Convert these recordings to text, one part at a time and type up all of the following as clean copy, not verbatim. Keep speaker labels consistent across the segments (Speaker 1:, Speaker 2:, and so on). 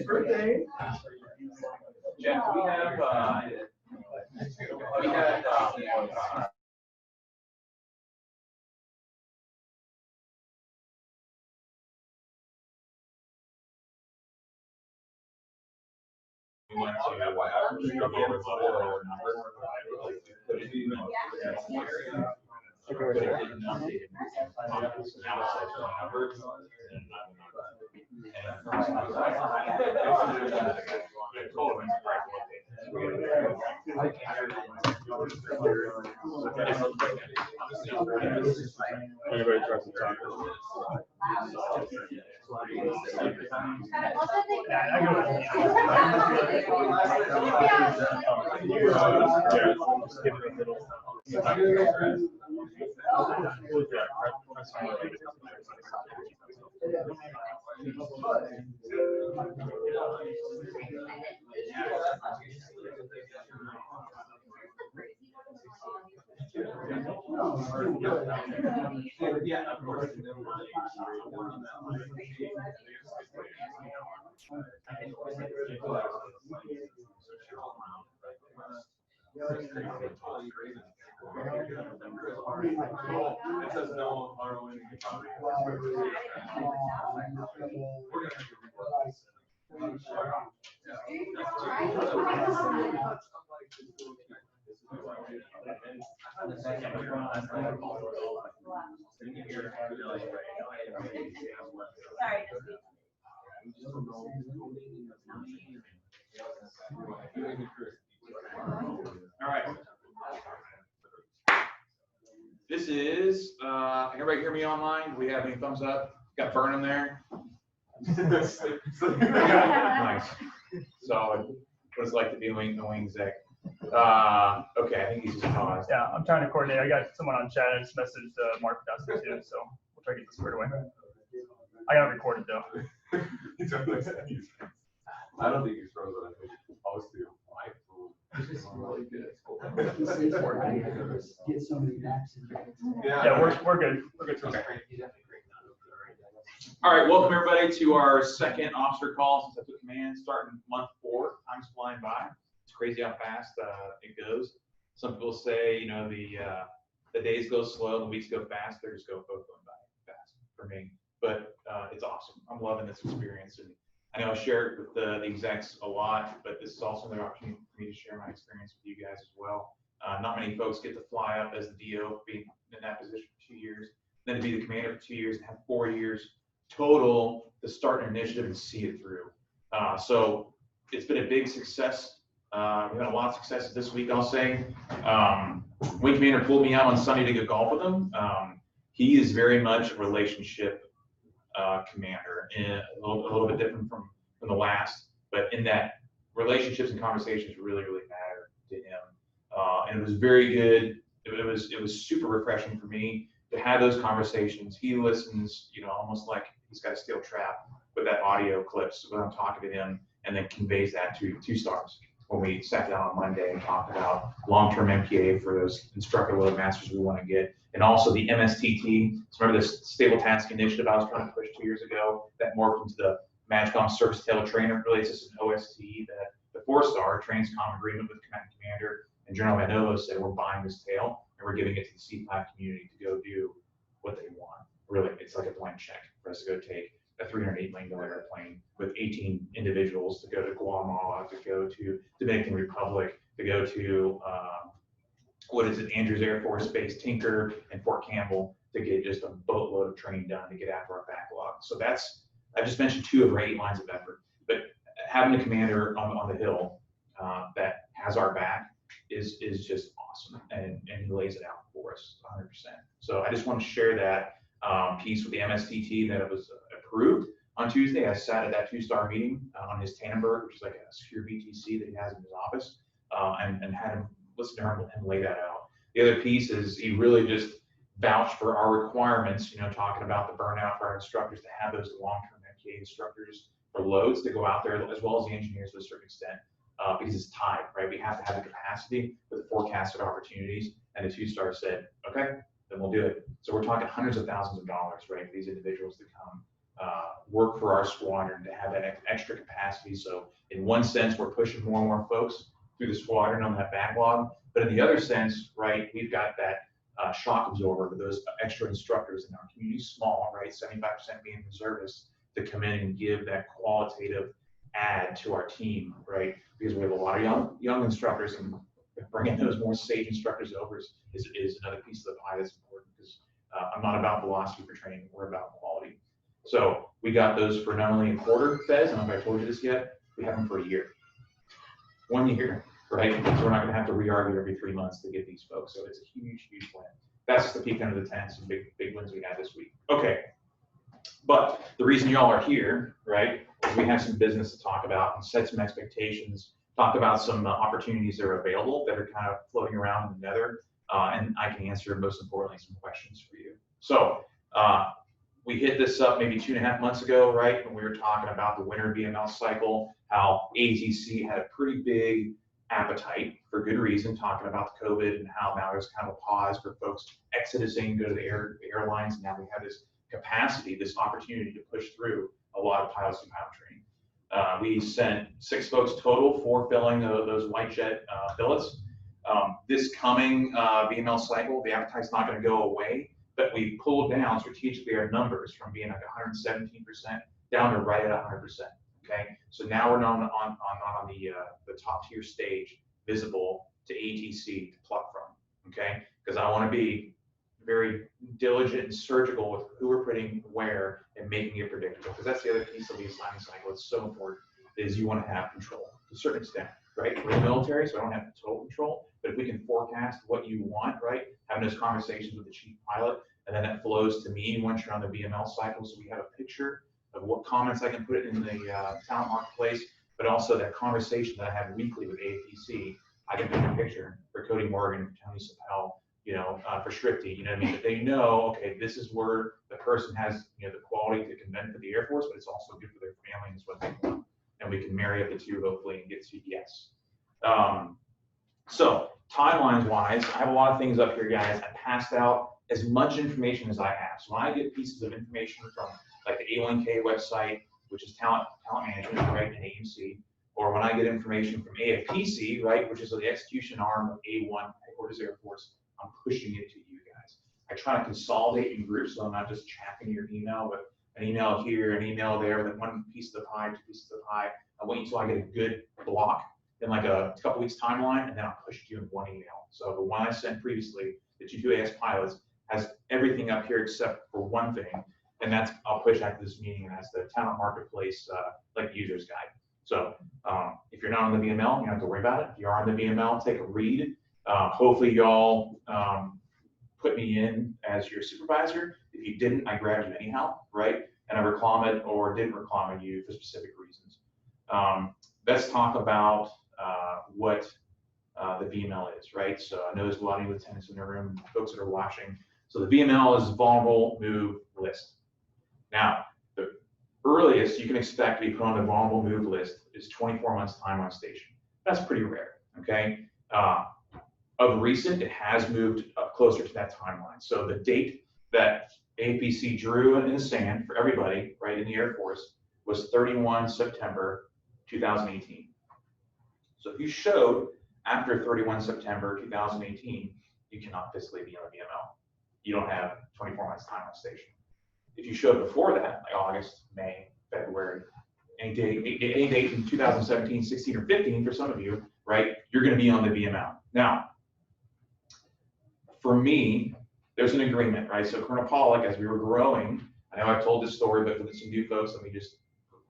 Speaker 1: birthday.
Speaker 2: Jeff, we have we went to
Speaker 3: Anybody tries to talk?
Speaker 2: Yeah, of course. It says no ROI. All right. This is, everybody hear me online? Do we have any thumbs up? Got Burnham there? Nice. Solid. What it's like to be a wing exec. Okay, I think he's just paused.
Speaker 4: Yeah, I'm trying to coordinate. I got someone on chat. I just messaged Mark Dustin too, so we'll try to get this squared away. I got it recorded though.
Speaker 3: I don't think he's frozen. I think he's supposed to.
Speaker 1: This is really good. Get so many apps in there.
Speaker 4: Yeah, we're good. We're good.
Speaker 2: Okay. All right, welcome everybody to our second officer call since I took command, starting month 4. Time's flying by. It's crazy how fast it goes. Some people say, you know, the days go slow, the weeks go fast. They just both going by fast for me. But it's awesome. I'm loving this experience, and I know I share it with the execs a lot, but this is also another opportunity for me to share my experience with you guys as well. Not many folks get to fly up as the DO, being in that position for 2 years, then to be the commander for 2 years, and have 4 years total to start an initiative and see it through. So it's been a big success. We've had a lot of successes this week, I'll say. Wing commander pulled me out on Sunday to go golf with him. He is very much a relationship commander, and a little bit different from the last, but in that relationships and conversations really matter to him. And it was very good. It was super refreshing for me to have those conversations. He listens, you know, almost like he's got a steel trap with that audio clips when I'm talking to him, and then conveys that to 2 stars when we sat down on Monday and talked about long-term MPA for those instructor load masters we want to get. And also the MSTT. So remember this stable task initiative I was trying to push 2 years ago that morphed into the MAGCOM Service Tail Trainer. Really, it's just an OST that the 4-star trains common agreement with command commander and General Manolo said we're buying this tail and we're giving it to the C5 community to go do what they want. Really, it's like a blank check for us to go take a $308 million airplane with 18 individuals to go to Guatemala, to go to Dominican Republic, to go to what is it, Andrews Air Force Base, Tinker, and Fort Campbell, to get just a boatload of training done to get after our backlog. So that's, I just mentioned 2 of our 8 lines of effort, but having a commander on the Hill that has our back is just awesome, and he lays it out for us 100%. So I just want to share that piece with the MSTT that it was approved on Tuesday. I sat at that 2-star meeting on his Tannenberg, which is like a secure VTC that he has in his office, and had him listen to him and lay that out. The other piece is he really just vouched for our requirements, you know, talking about the burnout for our instructors to have those long-term MPA instructors for loads to go out there, as well as the engineers to a certain extent, because it's tied, right? We have to have the capacity with the forecasted opportunities, and the 2-star said, okay, then we'll do it. So we're talking hundreds of thousands of dollars, right, for these individuals to come work for our squadron to have that extra capacity. So in one sense, we're pushing more and more folks through the squadron on that backlog. But in the other sense, right, we've got that shock absorber with those extra instructors in our community, small, right, 75% being reservists, to come in and give that qualitative add to our team, right? Because we have a lot of young instructors, and bringing those more sage instructors over is another piece of the pie that's important, because I'm not about velocity for training, we're about quality. So we got those for not only a quarter feds, I don't know if I told you this yet, we have them for a year. 1 year, right? So we're not gonna have to re-argue every 3 months to get these folks. So it's a huge, huge win. That's the peak under the tent, some big wins we had this week. Okay, but the reason y'all are here, right, is we have some business to talk about and set some expectations, talk about some opportunities that are available that are kind of floating around in the nether, and I can answer, most importantly, some questions for you. So we hit this up maybe 2.5 months ago, right, when we were talking about the winter VML cycle, how ATC had a pretty big appetite, for good reason, talking about the COVID and how now there's kind of a pause for folks exiting, go to the airlines, and now we have this capacity, this opportunity to push through a lot of pilots and pilot training. We sent 6 folks total, 4 filling those white jet billets. This coming VML cycle, the appetite's not going to go away, but we pulled down strategically our numbers from being like 117% down to right at 100%. Okay, so now we're not on the top tier stage visible to ATC to pluck from. Okay, because I want to be very diligent and surgical with who we're putting where and making it predictable, because that's the other piece of the assignment cycle. It's so important, is you want to have control to a certain extent, right? We're in the military, so I don't have total control, but if we can forecast what you want, right, having those conversations with the chief pilot, and then that flows to me once you're on the VML cycle, so we have a picture of what comments I can put in the talent marketplace, but also that conversation that I have weekly with AFPC, I can paint a picture for Cody Morgan, for Tony Sapel, you know, for Shrifty, you know what I mean? That they know, okay, this is where the person has, you know, the quality that can benefit the Air Force, but it's also good for their family and it's what they want. And we can marry up the two, hopefully, and get to yes. So timelines wise, I have a lot of things up here, guys. I passed out as much information as I have. So when I get pieces of information from like the A1K website, which is talent management, right, and AMC, or when I get information from AFPC, right, which is the execution arm of A1, Headquarters Air Force, I'm pushing it to you guys. I try to consolidate in groups, so I'm not just chapping your email, but an email here, an email there, then one piece of the pie, 2 pieces of the pie. I wait until I get a good block in like a couple weeks timeline, and then I'll push it to you in one email. So the one I sent previously, the G2AS pilots, has everything up here except for one thing, and that's I'll push after this meeting, and that's the talent marketplace like user's guide. So if you're not on the VML, you don't have to worry about it. If you are on the VML, take a read. Hopefully y'all put me in as your supervisor. If you didn't, I grabbed you anyhow, right? And I reclaimed or didn't reclaim you for specific reasons. Let's talk about what the VML is, right? So I know there's a lot of lieutenants in the room, folks that are watching. So the VML is vulnerable move list. Now, the earliest you can expect to be put on the vulnerable move list is 24 months time on station. That's pretty rare, okay? Of recent, it has moved up closer to that timeline. So the date that APC drew in the sand for everybody, right, in the Air Force was 31 September 2018. So if you showed after 31 September 2018, you cannot physically be on the VML. You don't have 24 months time on station. If you showed before that, like August, May, February, any date in 2017, 16, or 15 for some of you, right, you're going to be on the VML. Now, for me, there's an agreement, right? So Colonel Pollack, as we were growing, I know I've told this story, but for some new folks, let me just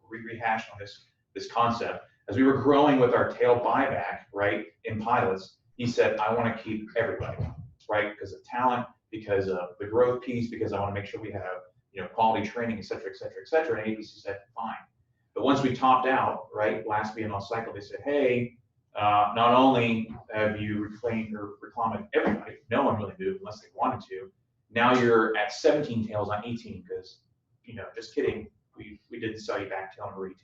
Speaker 2: rehash on this concept. As we were growing with our tail buyback, right, in pilots, he said, I want to keep everybody, right, because of talent, because of the growth piece, because I want to make sure we have, you know, quality training, et cetera, et cetera, et cetera. And ABC said, fine. But once we topped out, right, last VML cycle, they said, hey, not only have you reclaimed everybody, no one really moved unless they wanted to. Now you're at 17 tails on 18 because, you know, just kidding, we didn't sell you back tail number 18.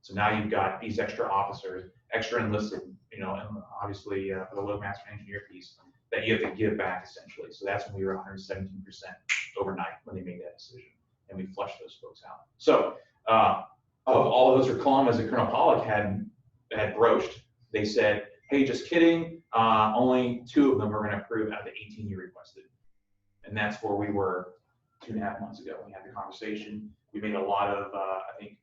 Speaker 2: So now you've got these extra officers, extra enlisted, you know, and obviously for the loadmaster engineer piece that you have to give back essentially. So that's when we were 117% overnight when they made that decision. and we flush those folks out. So of all of those reclamas that Colonel Pollock had broached, they said, hey, just kidding, only 2 of them are going to approve out of the 18 you requested. And that's where we were 2.5 months ago. We had the conversation. We made a lot of, I think,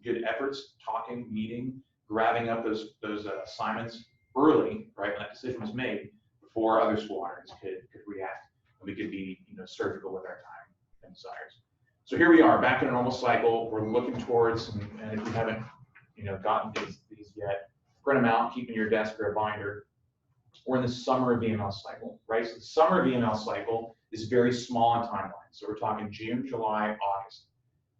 Speaker 2: good efforts, talking, meeting, grabbing up those assignments early, right, when that decision was made, before other squadrons could react, and we could be, surgical with our time and desires. So here we are, back in a normal cycle. We're looking towards, and if you haven't, gotten these yet, print them out, keep in your desk or a binder. We're in the summer VML cycle, right? So the summer VML cycle is very small in timeline. So we're talking June, July, August.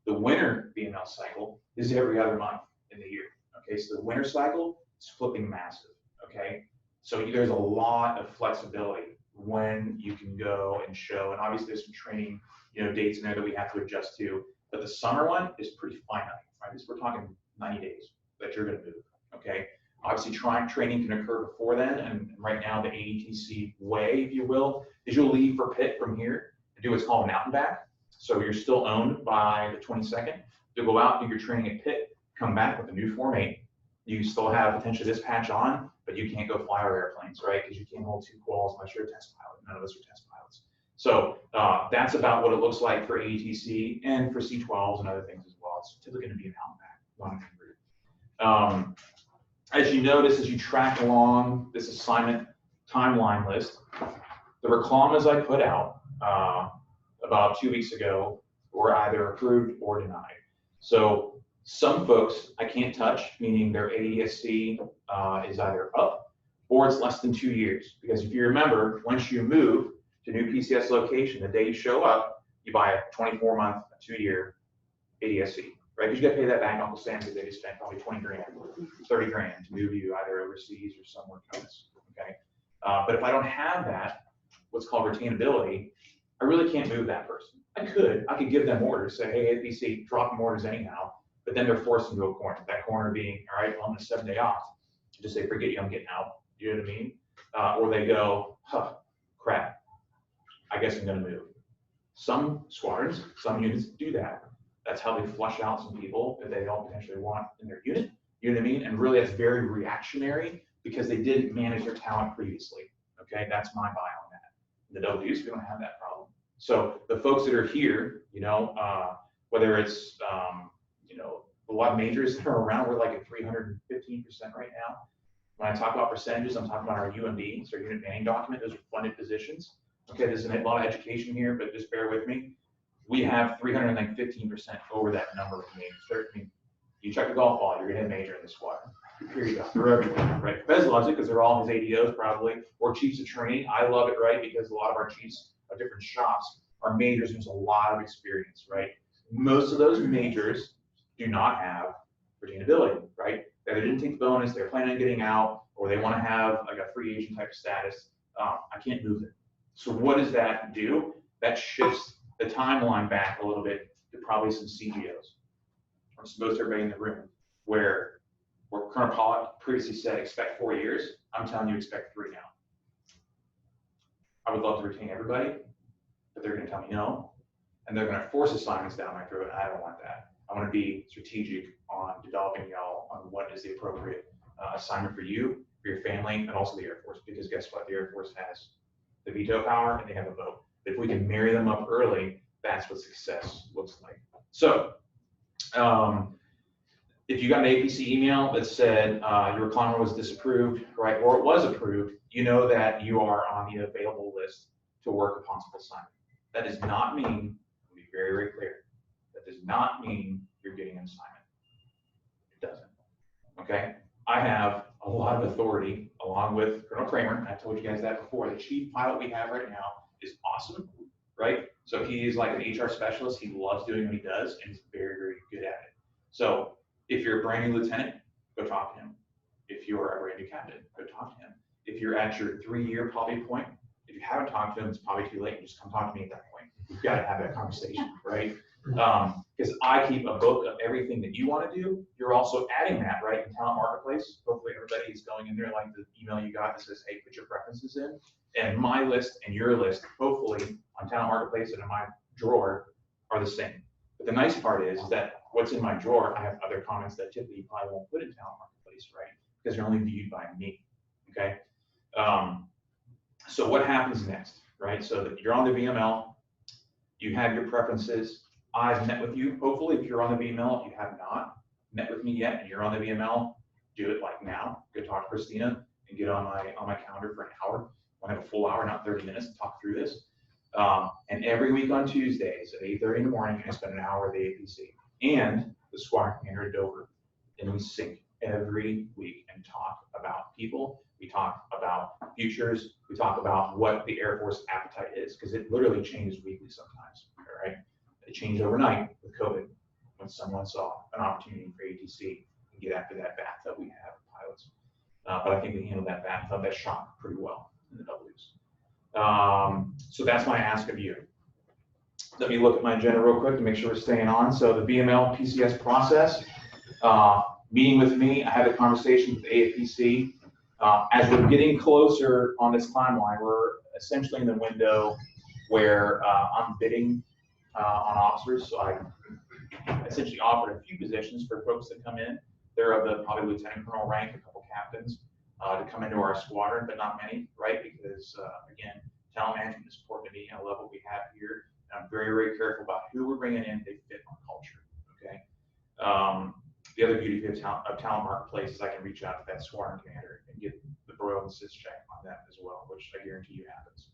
Speaker 2: The winter VML cycle is every other month in the year. Okay, so the winter cycle is flipping massive. Okay, so there's a lot of flexibility when you can go and show, and obviously there's some training, dates in there that we have to adjust to. But the summer one is pretty finite, right? Because we're talking 90 days that you're going to move. Okay, obviously training can occur before then, and right now the AETC way, if you will, is you'll leave for Pitt from here and do what's called an out and back. So you're still owned by the 22nd. You'll go out, do your training at Pitt, come back with a new Form 8. You still have potentially this patch on, but you can't go fly our airplanes, right? Because you can't hold 2 quals unless you're a test pilot. None of us are test pilots. So that's about what it looks like for AETC and for C-12s and other things as well. It's typically going to be an out and back, one route. As you notice, as you track along this assignment timeline list, the reclamas I put out about 2 weeks ago were either approved or denied. So some folks I can't touch, meaning their AESC is either up or it's less than 2 years. Because if you remember, once you move to new PCS location, the day you show up, you buy a 24-month, a 2-year ADSC, right? Because you got to pay that back. Uncle Sam said they spent probably 20 grand, 30 grand to move you either overseas or somewhere else, okay? But if I don't have that, what's called retainability, I really can't move that person. I could give them orders, say, hey, APC, drop them orders anyhow, but then they're forced into a corner. That corner being, all right, well, I'm on a 7-day off. Just say, forget you, I'm getting out. You know what I mean? Or they go, huh, crap, I guess I'm gonna move. Some squadrons, some units do that. That's how they flush out some people that they don't potentially want in their unit. You know what I mean? And really, that's very reactionary because they didn't manage their talent previously. Okay, that's my buy on that. The W's, we don't have that problem. So the folks that are here, whether it's a lot of majors that are around, we're like at 315% right now. When I talk about percentages, I'm talking about our UMD, so our unit manning document. Those are funded positions. Okay, there's a lot of education here, but just bear with me. We have 315% over that number of majors. You check the golf ball, you're gonna hit major in this squadron. Period. For everything, right? Fez loves it because they're all his ADOs probably, or chiefs of training. I love it, right? Because a lot of our chiefs of different shops are majors, and there's a lot of experience, right? Most of those majors do not have retainability, right? They either didn't take the bonus, they're planning on getting out, or they want to have like a free agent type of status. I can't move it. So what does that do? That shifts the timeline back a little bit to probably some CGOs, or most everybody in the room, where Colonel Pollock previously said expect 4 years. I'm telling you expect 3 now. I would love to retain everybody, but they're going to tell me no, and they're going to force assignments down my throat, and I don't want that. I want to be strategic on developing y'all on what is the appropriate assignment for you, for your family, and also the Air Force, because guess what? The Air Force has the veto power and they have a vote. If we can marry them up early, that's what success looks like. So if you got an APC email that said your reclama was disapproved, right, or it was approved, you know that you are on the available list to work a possible assignment. That does not mean, to be very, very clear, that does not mean you're getting an assignment. It doesn't, okay? I have a lot of authority along with Colonel Kramer. I told you guys that before. The chief pilot we have right now is awesome, right? So he's like an HR specialist. He loves doing what he does, and he's very, very good at it. So if you're a brand new lieutenant, go talk to him. If you're a brand new captain, go talk to him. If you're at your 3-year probably point, if you haven't talked to him, it's probably too late. Just come talk to me at that point. You've got to have that conversation, right? Because I keep a book of everything that you want to do. You're also adding that, right, in Talent Marketplace. Hopefully everybody is going in there like the email you got that says, hey, put your preferences in. And my list and your list, hopefully on Talent Marketplace and in my drawer, are the same. But the nice part is that what's in my drawer, I have other comments that typically you probably won't put in Talent Marketplace, right? Because they're only viewed by me, okay? So what happens next, right? So that you're on the VML, you have your preferences. I've met with you. Hopefully, if you're on the VML, if you have not met with me yet and you're on the VML, do it like now. Go talk to Christina and get on my calendar for an hour. We'll have a full hour, not 30 minutes, to talk through this. And every week on Tuesdays at 8:30 in the morning, I spend an hour with the APC and the squadron commander at Dover. And we sync every week and talk about people. We talk about futures. We talk about what the Air Force appetite is, because it literally changes weekly sometimes, all right? It changed overnight with COVID when someone saw an opportunity for ATC and get after that bathtub we have with pilots. But I think we handled that bathtub, that shock, pretty well in the W's. So that's my ask of you. Let me look at my agenda real quick to make sure we're staying on. So the VML PCS process, meeting with me, I had a conversation with AFPC. As we're getting closer on this timeline, we're essentially in the window where I'm bidding on officers. So I essentially offered a few positions for folks that come in. They're of the probably lieutenant colonel rank, a couple captains, to come into our squadron, but not many, right? Because again, talent management is important to me. I love what we have here. And I'm very, very careful about who we're bringing in. They fit our culture, okay? The other beauty of Talent Marketplace is I can reach out to that squadron commander and get the broil and sis check on them as well, which I guarantee you happens.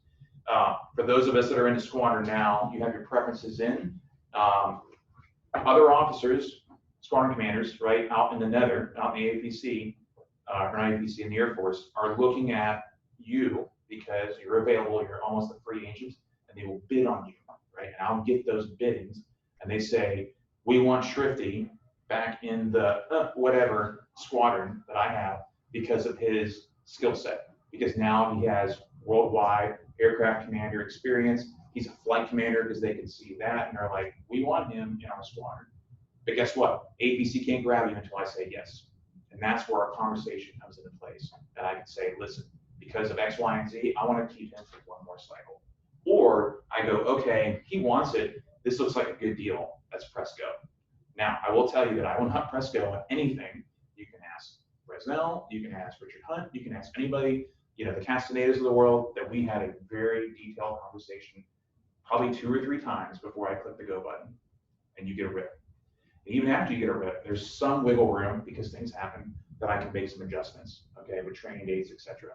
Speaker 2: For those of us that are in the squadron now, you have your preferences in. Other officers, squadron commanders, right, out in the nether, out in the APC, or not APC, in the Air Force, are looking at you because you're available, you're almost a free agent, and they will bid on you, right? And I'll get those biddings, and they say, we want Shrifty back in the whatever squadron that I have because of his skill set. Because now he has worldwide aircraft commander experience. He's a flight commander because they can see that and they're like, we want him in our squadron. But guess what? APC can't grab you until I say yes. And that's where our conversation comes into place. And I can say, listen, because of X, Y, and Z, I want to keep him for one more cycle. Or I go, okay, he wants it. This looks like a good deal. Let's press go. Now, I will tell you that I will not press go on anything. You can ask Resnell, you can ask Richard Hunt, you can ask anybody, you know, the Castanedas of the world, that we had a very detailed conversation, probably 2 or 3 times before I click the go button, and you get a rip. And even after you get a rip, there's some wiggle room because things happen that I can make some adjustments, okay, with training dates, etc.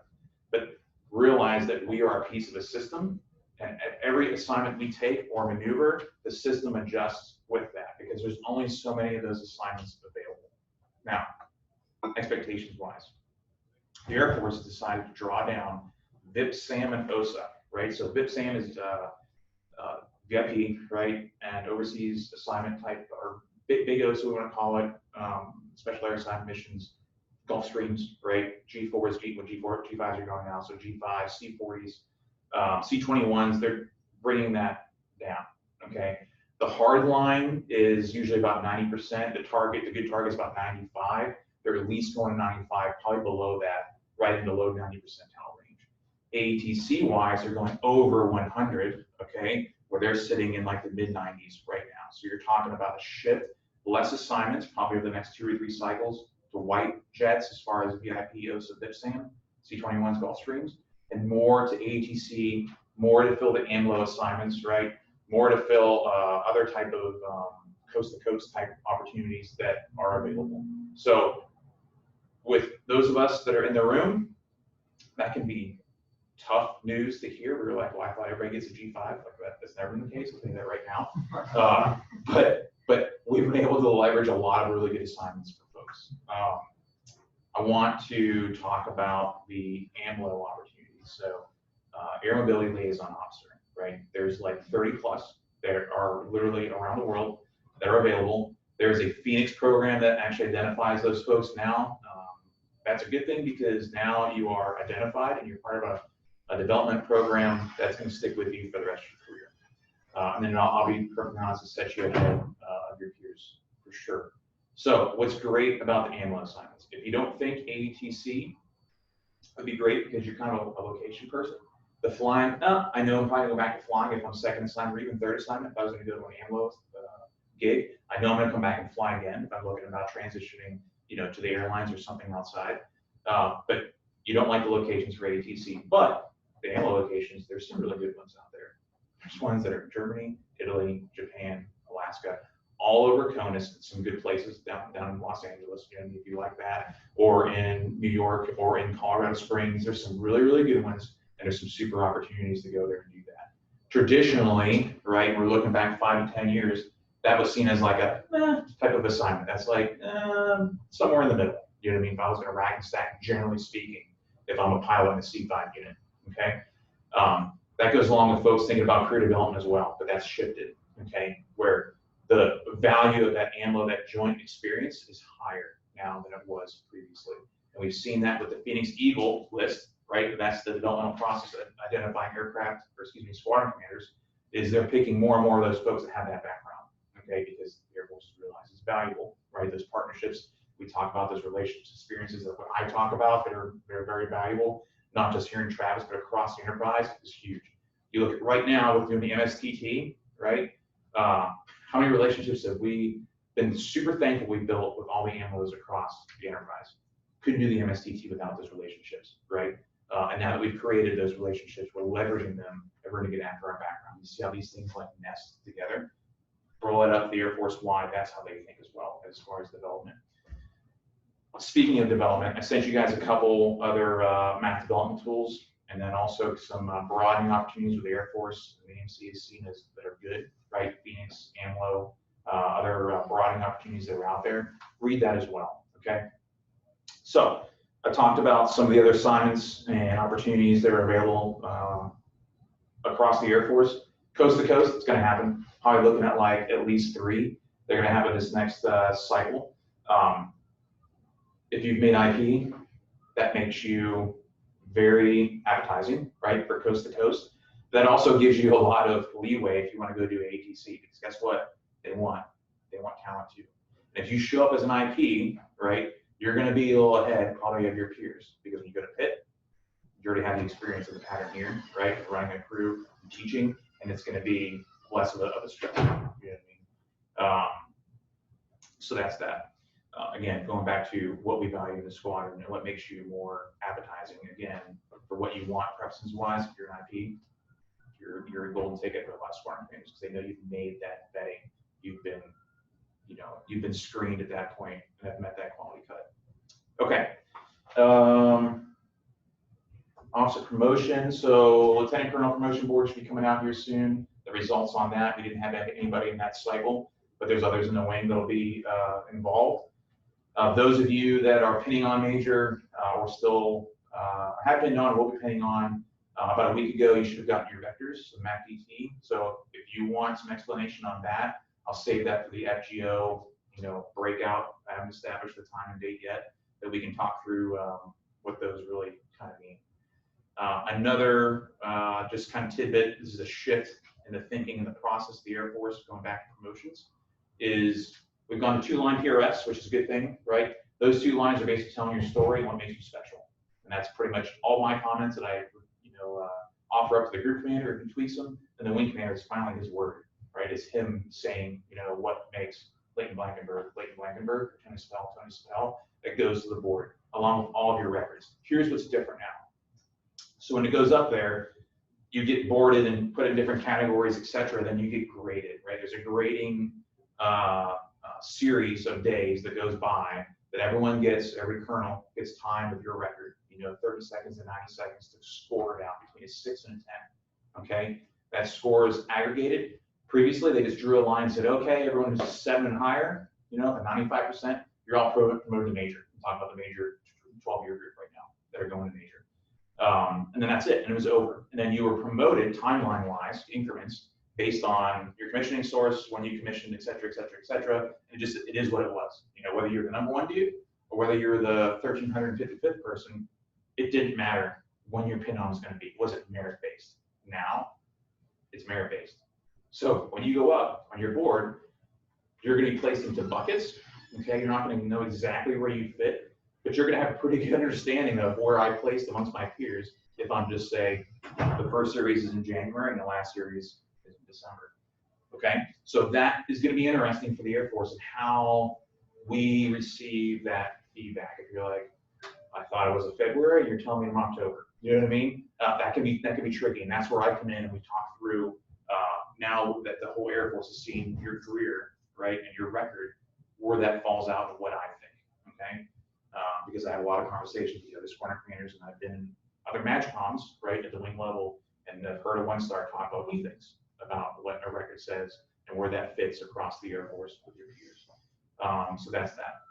Speaker 2: But realize that we are a piece of a system, and at every assignment we take or maneuver, the system adjusts with that because there's only so many of those assignments available. Now, expectations-wise, the Air Force has decided to draw down VIP, SAM, and OSA, right? So VIP, SAM is VIP, right, and overseas assignment type, or big OSA, we want to call it, special air assignment missions, Gulf Streams, right? G4s, G5s are going now, so G5, C40s, C21s, they're bringing that down, okay? The hard line is usually about 90%. The good target is about 95. They're at least going to 95, probably below that, right in the low 90 percentile range. ATC-wise, they're going over 100, okay, where they're sitting in like the mid-90s right now. So you're talking about a shift, less assignments, probably over the next 2 or 3 cycles, to white jets as far as VIP, OSA, BIPSAM, C21s, Gulf Streams, and more to ATC, more to fill the AMLO assignments, right? More to fill other type of coast-to-coast type opportunities that are available. So with those of us that are in the room, that can be tough news to hear. We're like, well, I thought everybody gets a G5. Like that's never been the case. I'll tell you that right now. But we've been able to leverage a lot of really good assignments for folks. I want to talk about the AMLO opportunities. So Air Mobility Liaison Officer, right? There's like 30 plus that are literally around the world that are available. There's a Phoenix program that actually identifies those folks now. That's a good thing because now you are identified and you're part of a development program that's going to stick with you for the rest of your career. And then I'll be perfectly honest and set you ahead of your peers for sure. So what's great about the AMLO assignments? If you don't think ATC would be great because you're kind of a location person, The flying, I know I'm probably going to go back to flying if I'm second assignment or even third assignment. If I was going to go to an AMLO gig, I know I'm going to come back and fly again if I'm looking about transitioning, to the airlines or something outside. But you don't like the locations for ATC, but the AMLO locations, there's some really good ones out there. There's ones that are in Germany, Italy, Japan, Alaska, all over CONUS, some good places down in Los Angeles, if you like that, or in New York, or in Colorado Springs. There's some really, really good ones, and there's some super opportunities to go there and do that. Traditionally, right, we're looking back 5 to 10 years, that was seen as like a type of assignment. That's like somewhere in the middle. You know what I mean? If I was going to rack and stack, generally speaking, if I'm a pilot in a C5 unit, okay? That goes along with folks thinking about career development as well, but that's shifted, okay? Where the value of that AMLO, that joint experience, is higher now than it was previously. And we've seen that with the Phoenix Eagle list, right? That's the developmental process of identifying squadron commanders, is they're picking more and more of those folks that have that background, okay? Because the Air Force realizes it's valuable, right? Those partnerships, we talk about those relationships, experiences that what I talk about that are very valuable, not just here in Travis, but across the enterprise, is huge. You look at right now with doing the MSTT, right? How many relationships have we been super thankful we built with all the AMLOs across the enterprise? Couldn't do the MSTT without those relationships, right? And now that we've created those relationships, we're leveraging them, and we're going to get after our background. You see how these things like nest together? Roll it up the Air Force wide, that's how they think as well, as far as development. Speaking of development, I sent you guys a couple other math development tools, and then also some broadening opportunities with the Air Force and the AMC is seen as that are good, right? Phoenix, AMLO, other broadening opportunities that are out there. Read that as well, okay? So I talked about some of the other assignments and opportunities that are available across the Air Force. Coast to coast, it's going to happen. Probably looking at like at least 3. They're going to happen this next cycle. If you've made IP, that makes you very appetizing, right, for coast to coast. That also gives you a lot of leeway if you want to go do ATC, because guess what? They want talent too. And if you show up as an IP, right, you're going to be a little ahead probably of your peers, because when you go to PIT, you already have the experience of the pattern here, right, running a crew, teaching, and it's going to be less of a stress. You know what I mean? So that's that. Again, going back to what we value in the squadron and what makes you more appetizing, again, for what you want preferences-wise, if you're an IP, you're a golden ticket for a lot of squadron commanders, because they know you've made that vetting, you've been screened at that point and have met that quality cut. Okay. Officer promotion. So Lieutenant Colonel promotion board should be coming out here soon. The results on that, we didn't have anybody in that cycle, but there's others in the wing that'll be involved. Those of you that are pinning on major or still have pinned on, will be pinning on, about a week ago, you should have gotten your vectors, the MAC-DT. So if you want some explanation on that, I'll save that for the FGO, breakout. I haven't established the time and date yet, that we can talk through what those really kind of mean. Another just kind of tidbit, this is a shift in the thinking and the process of the Air Force going back to promotions, is we've gone to 2-line PRS, which is a good thing, right? Those 2 lines are basically telling your story and what makes you special. And that's pretty much all my comments that I offer up to the group commander, who tweaks them, and the wing commander is finally his word, right? It's him saying, what makes Leighton Blankenberg, Tony Spell, that goes to the board, along with all of your records. Here's what's different now. So when it goes up there, you get boarded and put in different categories, et cetera, then you get graded, right? There's a grading series of days that goes by that every colonel gets time with your record, 30 seconds and 90 seconds to score it out between a 6 and a 10, okay? That score is aggregated. Previously, they just drew a line and said, okay, everyone who's a 7 and higher, at 95%, you're all promoted to major. I'm talking about the major 12-year group right now that are going to major. And then that's it, and it was over. And then you were promoted timeline-wise, increments, based on your commissioning source, when you commissioned, et cetera, et cetera, et cetera. And it is what it was. Whether you're the #1 dude or whether you're the 1,355th person, it didn't matter when your pin on was going to be. Was it merit-based? Now, it's merit-based. So when you go up on your board, you're going to be placed into buckets. Okay, you're not going to know exactly where you fit, but you're going to have a pretty good understanding of where I placed amongst my peers if I'm just saying the first series is in January and the last series is in December. Okay, so that is going to be interesting for the Air Force and how we receive that feedback. If you're like, I thought it was a February, you're telling me I'm October. You know what I mean? That can be tricky, and that's where I come in and we talk through. Now that the whole Air Force has seen your career, right, and your record, where that falls out of what I think. Okay, because I have a lot of conversations with the other squadron commanders, and I've been in other MAGCOMs, right, at the wing level, and I've heard a one-star talk about these things, about what a record says and where that fits across the Air Force with your peers. So that's that.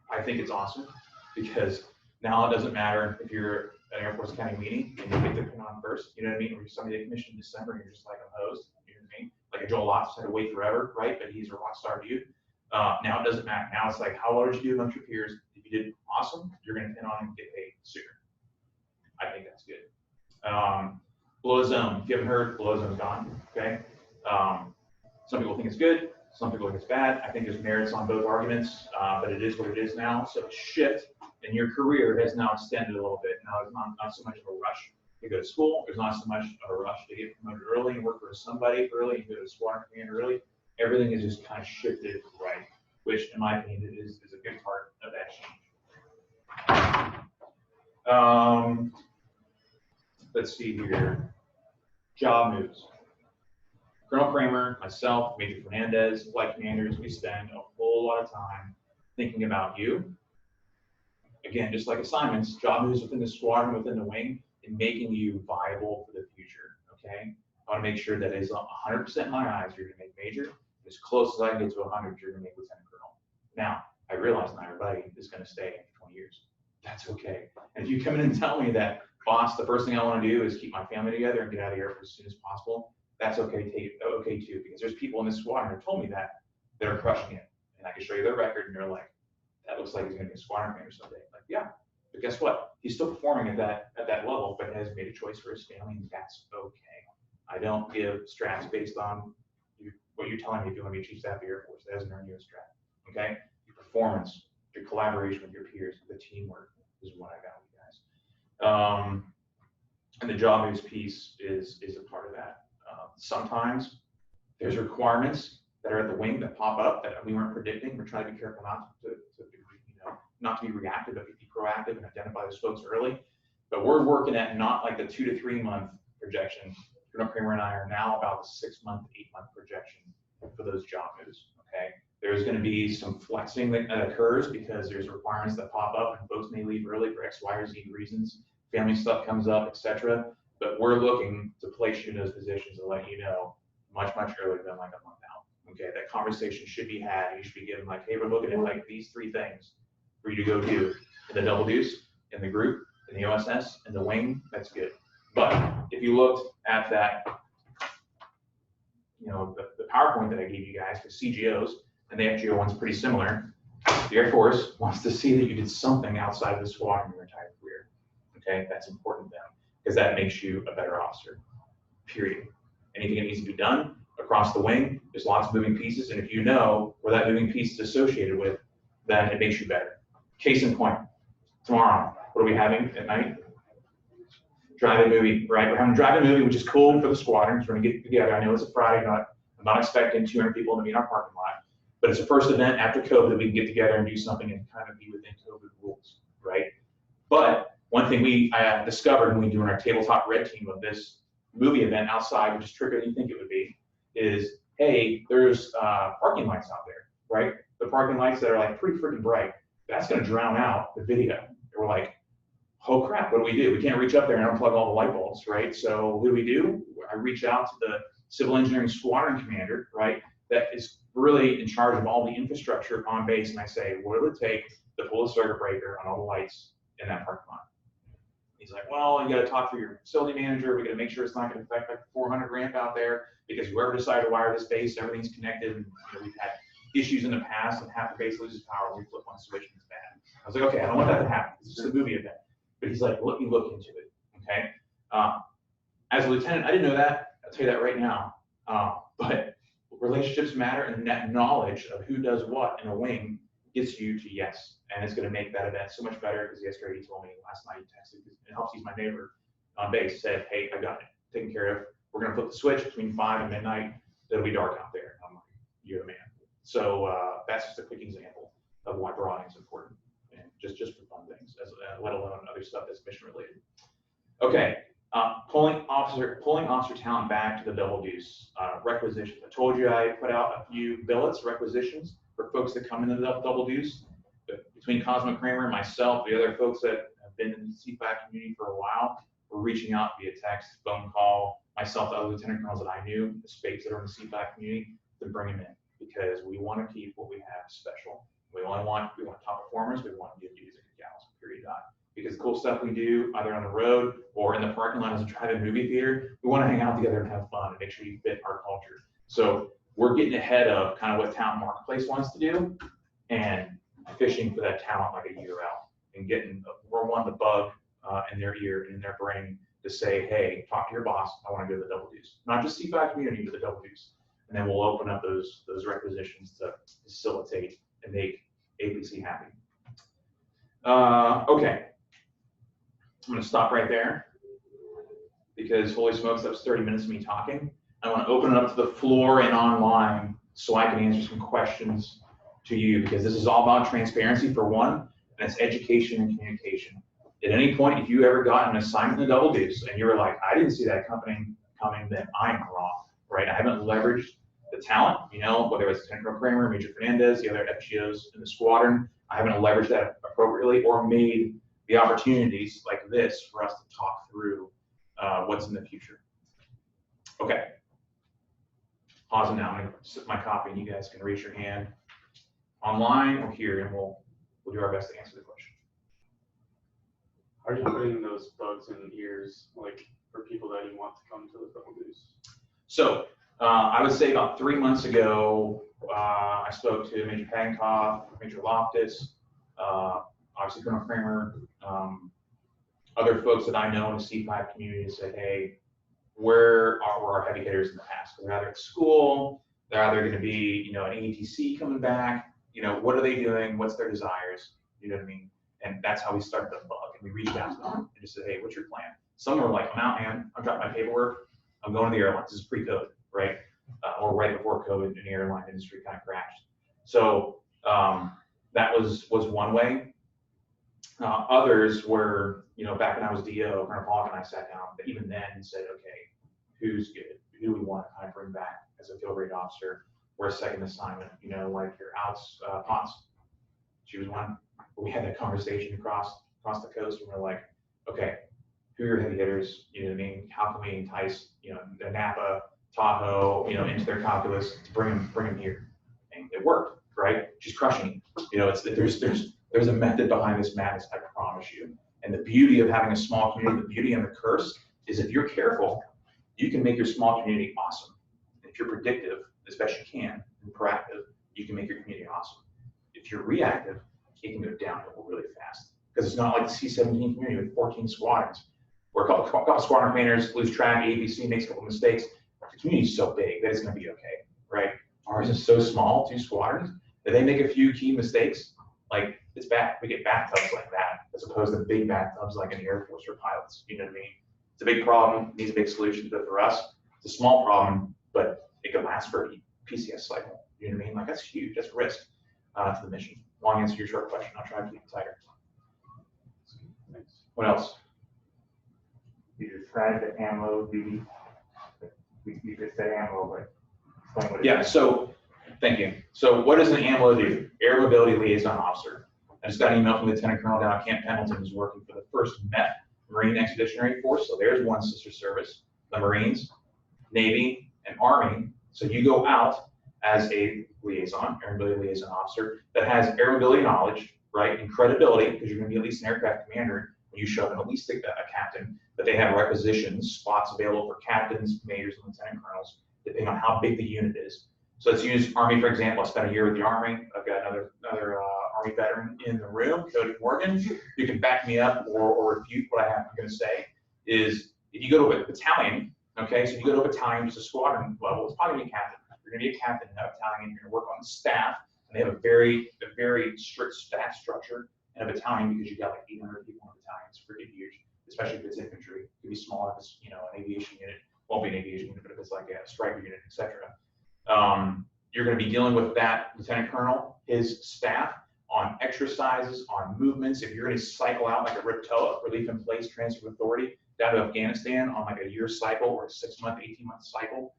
Speaker 2: I think it's awesome because now it doesn't matter if you're an Air Force Academy meeting and you get to pin on first, you know what I mean? Or you're somebody that commissioned in December and you're just like a host, you know what I mean? Like a Joel Lotz had to wait forever, right? But he's a rock star dude. Now it doesn't matter. Now it's like, how well did you do amongst your peers? If you did awesome, you're going to pin on and get paid sooner. I think that's good. Below zone, if you haven't heard, below zone's gone, okay? Some people think it's good, some people think it's bad. I think there's merits on both arguments, but it is what it is now. So the shift in your career has now extended a little bit. Now it's not so much of a rush to go to school. There's not so much of a rush to get promoted early and work for somebody early and go to squadron commander early. Everything is just kind of shifted right, which in my opinion is a good part of that change. Let's see here. Job moves. Colonel Kramer, myself, Major Fernandez, flight commanders, we spend a whole lot of time thinking about you. Again, just like assignments, job moves within the squadron, within the wing, and making you viable for the future, okay? I want to make sure that is 100% in my eyes, you're going to make major. As close as I can get to 100, you're going to make lieutenant colonel. Now, I realize not everybody is going to stay for 20 years. That's okay. And if you come in and tell me that, boss, the first thing I want to do is keep my family together and get out of here as soon as possible, that's okay too, because there's people in this squadron who told me that are crushing it. And I can show you their record, and they're like, that looks like he's going to be a squadron commander someday. Like, yeah, but guess what? He's still performing at that level, but has made a choice for his family, and that's okay. I don't give strats based on what you're telling me if you want to be Chief Staff of the Air Force. That doesn't earn you a strat, okay? Your performance, your collaboration with your peers, the teamwork is what I got with you guys. And the job moves piece is a part of that. Sometimes there's requirements that are at the wing that pop up that we weren't predicting. We're trying to be careful not to be reactive, but be proactive and identify those folks early. But we're working at not like the 2 to 3 month projection. Colonel Kramer and I are now about the 6 month, 8 month projection for those job moves. Okay, there's going to be some flexing that occurs because there's requirements that pop up and folks may leave early for X, Y, or Z reasons. Family stuff comes up, etc. But we're looking to place you in those positions and let you know much earlier than like a month out. Okay, that conversation should be had. You should be given like, hey, we're looking at like these 3 things for you to go do in the double deuce, in the group, in the OSS, in the wing. That's good. But if you looked at that, the PowerPoint that I gave you guys for CGOs, and the FGO one's pretty similar. The Air Force wants to see that you did something outside of the squadron your entire career. Okay, that's important to them because that makes you a better officer. Period. Anything that needs to be done across the wing, there's lots of moving pieces, and if you know where that moving piece is associated with, then it makes you better. Case in point, tomorrow, what are we having at night? Drive-in movie, right? We're having a drive-in movie, which is cool for the squadrons. We're gonna get together. I know it's a Friday, I'm not expecting 200 people to be in our parking lot, but it's the first event after COVID that we can get together and do something and kind of be within COVID rules, right? But one thing we discovered when we were doing our tabletop red team of this movie event outside, which is trickier than you think it would be, is, hey, there's parking lights out there, right? The parking lights that are like pretty freaking bright. That's gonna drown out the video. And we're like, oh crap, what do? We can't reach up there and unplug all the light bulbs, right? So what do? I reach out to the civil engineering squadron commander, right? That is really in charge of all the infrastructure on base. And I say, what would it take to pull a circuit breaker on all the lights in that parking lot? He's like, well, you got to talk to your facility manager. We got to make sure it's not going to affect like 400 ramp out there because whoever decided to wire this base, everything's connected. And we've had issues in the past and half the base loses power. We flip one switch and it's bad. I was like, okay, I don't want that to happen. It's just a movie event. But he's like, let me look into it. Okay. As a lieutenant, I didn't know that. I'll tell you that right now. But relationships matter, and that knowledge of who does what in a wing gets you to yes. And it's going to make that event so much better because yesterday he told me last night, he texted, it helps he's my neighbor. on base said, hey, I got it taken care of. We're going to flip the switch between 5 and midnight. It'll be dark out there. I'm like, you're the man. So that's just a quick example of why broading is important, and just for fun things, let alone other stuff that's mission related. Okay, pulling officer talent back to the double deuce requisitions. I told you I put out a few billets, requisitions for folks that come into the double deuce. But between Cosmo Kramer and myself, the other folks that have been in the CFAC community for a while, we're reaching out via text, phone call, myself, the other lieutenant colonels that I knew, the spades that are in the CFAC community, to bring them in, because we want to keep what we have special. We want top performers. We want good dudes and good gals, period. Because the cool stuff we do, either on the road or in the parking lot as a drive-in movie theater, we want to hang out together and have fun and make sure you fit our culture. So we're getting ahead of kind of what talent marketplace wants to do, and fishing for that talent like a year out, and we're wanting the bug in their ear and in their brain to say, hey, talk to your boss. I want to go to the double deuce, not just CFAC community, but the double deuce. And then we'll open up those requisitions to facilitate and make APC happy. Okay, I'm going to stop right there because holy smokes, that was 30 minutes of me talking. I want to open it up to the floor and online so I can answer some questions to you, because this is all about transparency for one, and it's education and communication. At any point, if you ever got an assignment in the double deuce and you were like, I didn't see that coming, then I'm wrong, right? I haven't leveraged the talent, whether it's Lieutenant Colonel Kramer, Major Fernandez, the other FGOs in the squadron. I haven't leveraged that appropriately or made the opportunities like this for us to talk through what's in the future. Okay. Pause it now. I'm going to sip my coffee, and you guys can raise your hand online or here, and we'll do our best to answer the question.
Speaker 5: Are you putting those bugs in ears, like for people that you want to come to the double deuce?
Speaker 2: So I would say about 3 months ago, I spoke to Major Pagenkoff, Major Loftus, obviously Colonel Kramer, other folks that I know in the C5 community to say, hey, where are our heavy hitters in the past? Because they're either at school, they're either going to be, an ATC coming back. What are they doing? What's their desires? You know what I mean? And that's how we started the bug. And we reached out to them and just said, hey, what's your plan? Some were like, I'm out, man. I'm dropping my paperwork. I'm going to the airlines. This is pre-COVID, right? Or right before COVID, and the airline industry kind of crashed. So that was one way. Others were, back when I was DO, Colonel Pollock and I sat down, but even then said, okay, who's good? Who do we want to kind of bring back as a field grade officer or a second assignment? Like your Outs Potts. She was one. We had that conversation across the coast, and we're like, okay, who are your heavy hitters? You know what I mean? How can we entice, the Napa, Tahoe, into their calculus to bring them here? And it worked, right? She's crushing it. There's a method behind this madness, I promise you. And the beauty of having a small community, the beauty and the curse is if you're careful, you can make your small community awesome. If you're predictive, as best you can, and proactive, you can make your community awesome. If you're reactive, it can go downhill really fast. Because it's not like the C-17 community with 14 squadrons, where a couple squadron commanders lose track, ABC makes a couple mistakes. The community's so big that it's going to be okay, right? Ours is so small, 2 squadrons, that they make a few key mistakes, like it's bad. We get bathtubs like that, as opposed to big bathtubs like in the Air Force or pilots. You know what I mean? It's a big problem, needs a big solution. But for us, it's a small problem, but it could last for a PCS cycle. You know what I mean? Like that's huge. That's risk to the mission. Long answer to your short question. I'll try to keep it tighter. Thanks. What else?
Speaker 6: You described the ammo duty. You just said ammo, but explain what it
Speaker 2: Yeah,
Speaker 6: is.
Speaker 2: so thank you. So what does an AMLO do? Air Mobility Liaison Officer. I just got an email from Lieutenant Colonel down at Camp Pendleton, who's working for the 1st MET Marine Expeditionary Force. So there's one sister service, the Marines, Navy, and Army. So you go out as a liaison, Air Mobility Liaison Officer, that has air mobility knowledge, right, and credibility, because you're going to be at least an aircraft commander when you show up, and at least a captain, but they have requisitions, spots available for captains, majors, and lieutenant colonels, depending on how big the unit is. So let's use Army, for example. I spent a year with the Army. I've got another Army veteran in the room, Cody Morgan, who can back me up or refute what I'm going to say. Is if you go to a battalion, okay, so you go to a battalion, just a squadron level, it's probably going to be a captain. You're going to be a captain in that battalion. You're going to work on the staff, and they have a very strict staff structure in a battalion because you've got like 800 people in battalions. It's pretty huge, especially if it's infantry. could be smaller if it's, you know, an aviation unit. Won't be an aviation unit, but if it's like a striker unit, etc. You're going to be dealing with that lieutenant colonel, his staff, on exercises, on movements. If you're going to cycle out like a RIPTOA, relief in place transfer of authority, down to Afghanistan on like a year cycle or a 6-month, 18-month cycle,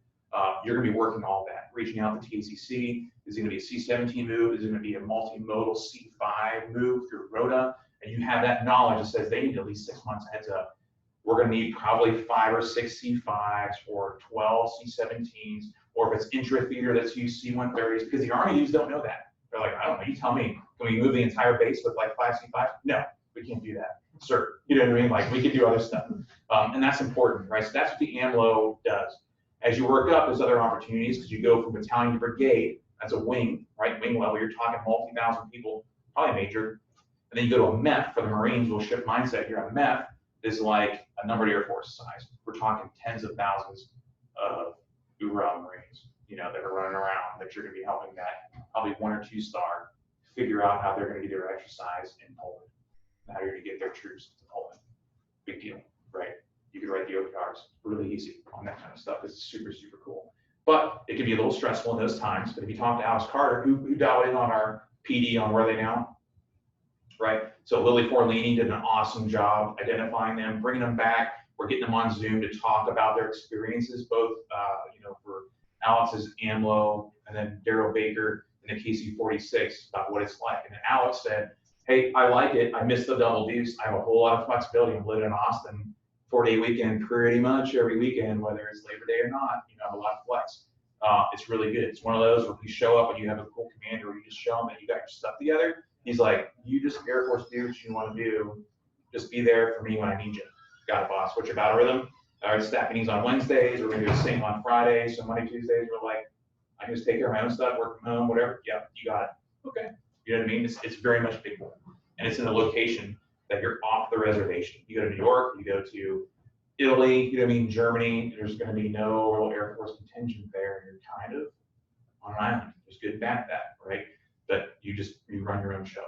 Speaker 2: you're going to be working all that, reaching out to TACC. Is it going to be a C-17 move? Is it going to be a multimodal C-5 move through ROTA? And you have that knowledge that says they need at least 6 months heads up. We're going to need probably 5 or 6 C-5s or 12 C-17s, or if it's intra-theater, that's use C-130s, because the Army U's don't know that. They're like, I don't know, you tell me. Can we move the entire base with like 5 C-5s? No, we can't do that, sir. You know what I mean? Like, we could do other stuff. And that's important, right? So that's what the AMLO does. As you work up, there's other opportunities, because you go from battalion to brigade, that's a wing, right? Wing level, you're talking multi-thousand people, probably major. And then you go to a MEF for the Marines, will shift mindset here. A MEF is like a numbered Air Force size. We're talking tens of thousands of URA Marines, you know, that are running around, that you're going to be helping that probably 1 or 2 star figure out how they're going to do their exercise in Poland, and how you're going to get their troops to Poland. Big deal, right? You can write the OPRs really easy on that kind of stuff. It's super, super cool. But it can be a little stressful in those times. But if you talk to Alex Carter, who dialed in on our PD on Where Are They Now, right? So Lily Forlini did an awesome job identifying them, bringing them back. We're getting them on Zoom to talk about their experiences, both, you know, for Alex's AMLO and then Daryl Baker in the KC-46 about what it's like. And then Alex said, hey, I like it. I miss the double deuce. I have a whole lot of flexibility. I'm living in Austin, 4-day weekend, pretty much every weekend, whether it's Labor Day or not. You know, I have a lot of flex. It's really good. It's one of those where if you show up and you have a cool commander, or you just show them that you got your stuff together, he's like, you just Air Force do what you want to do. Just be there for me when I need you. Got it, boss. What's your battle rhythm? All right, staff meetings on Wednesdays. We're going to do a sing on Fridays. So Monday, Tuesdays, we're like, I can just take care of my own stuff, work from home, whatever. Yeah, you got it. Okay. You know what I mean? It's very much big one. And it's in a location that you're off the reservation. You go to New York, you go to Italy, you know what I mean, Germany, there's going to be no real Air Force contingent there. You're kind of on an island. There's good and bad at that, right? But you run your own show.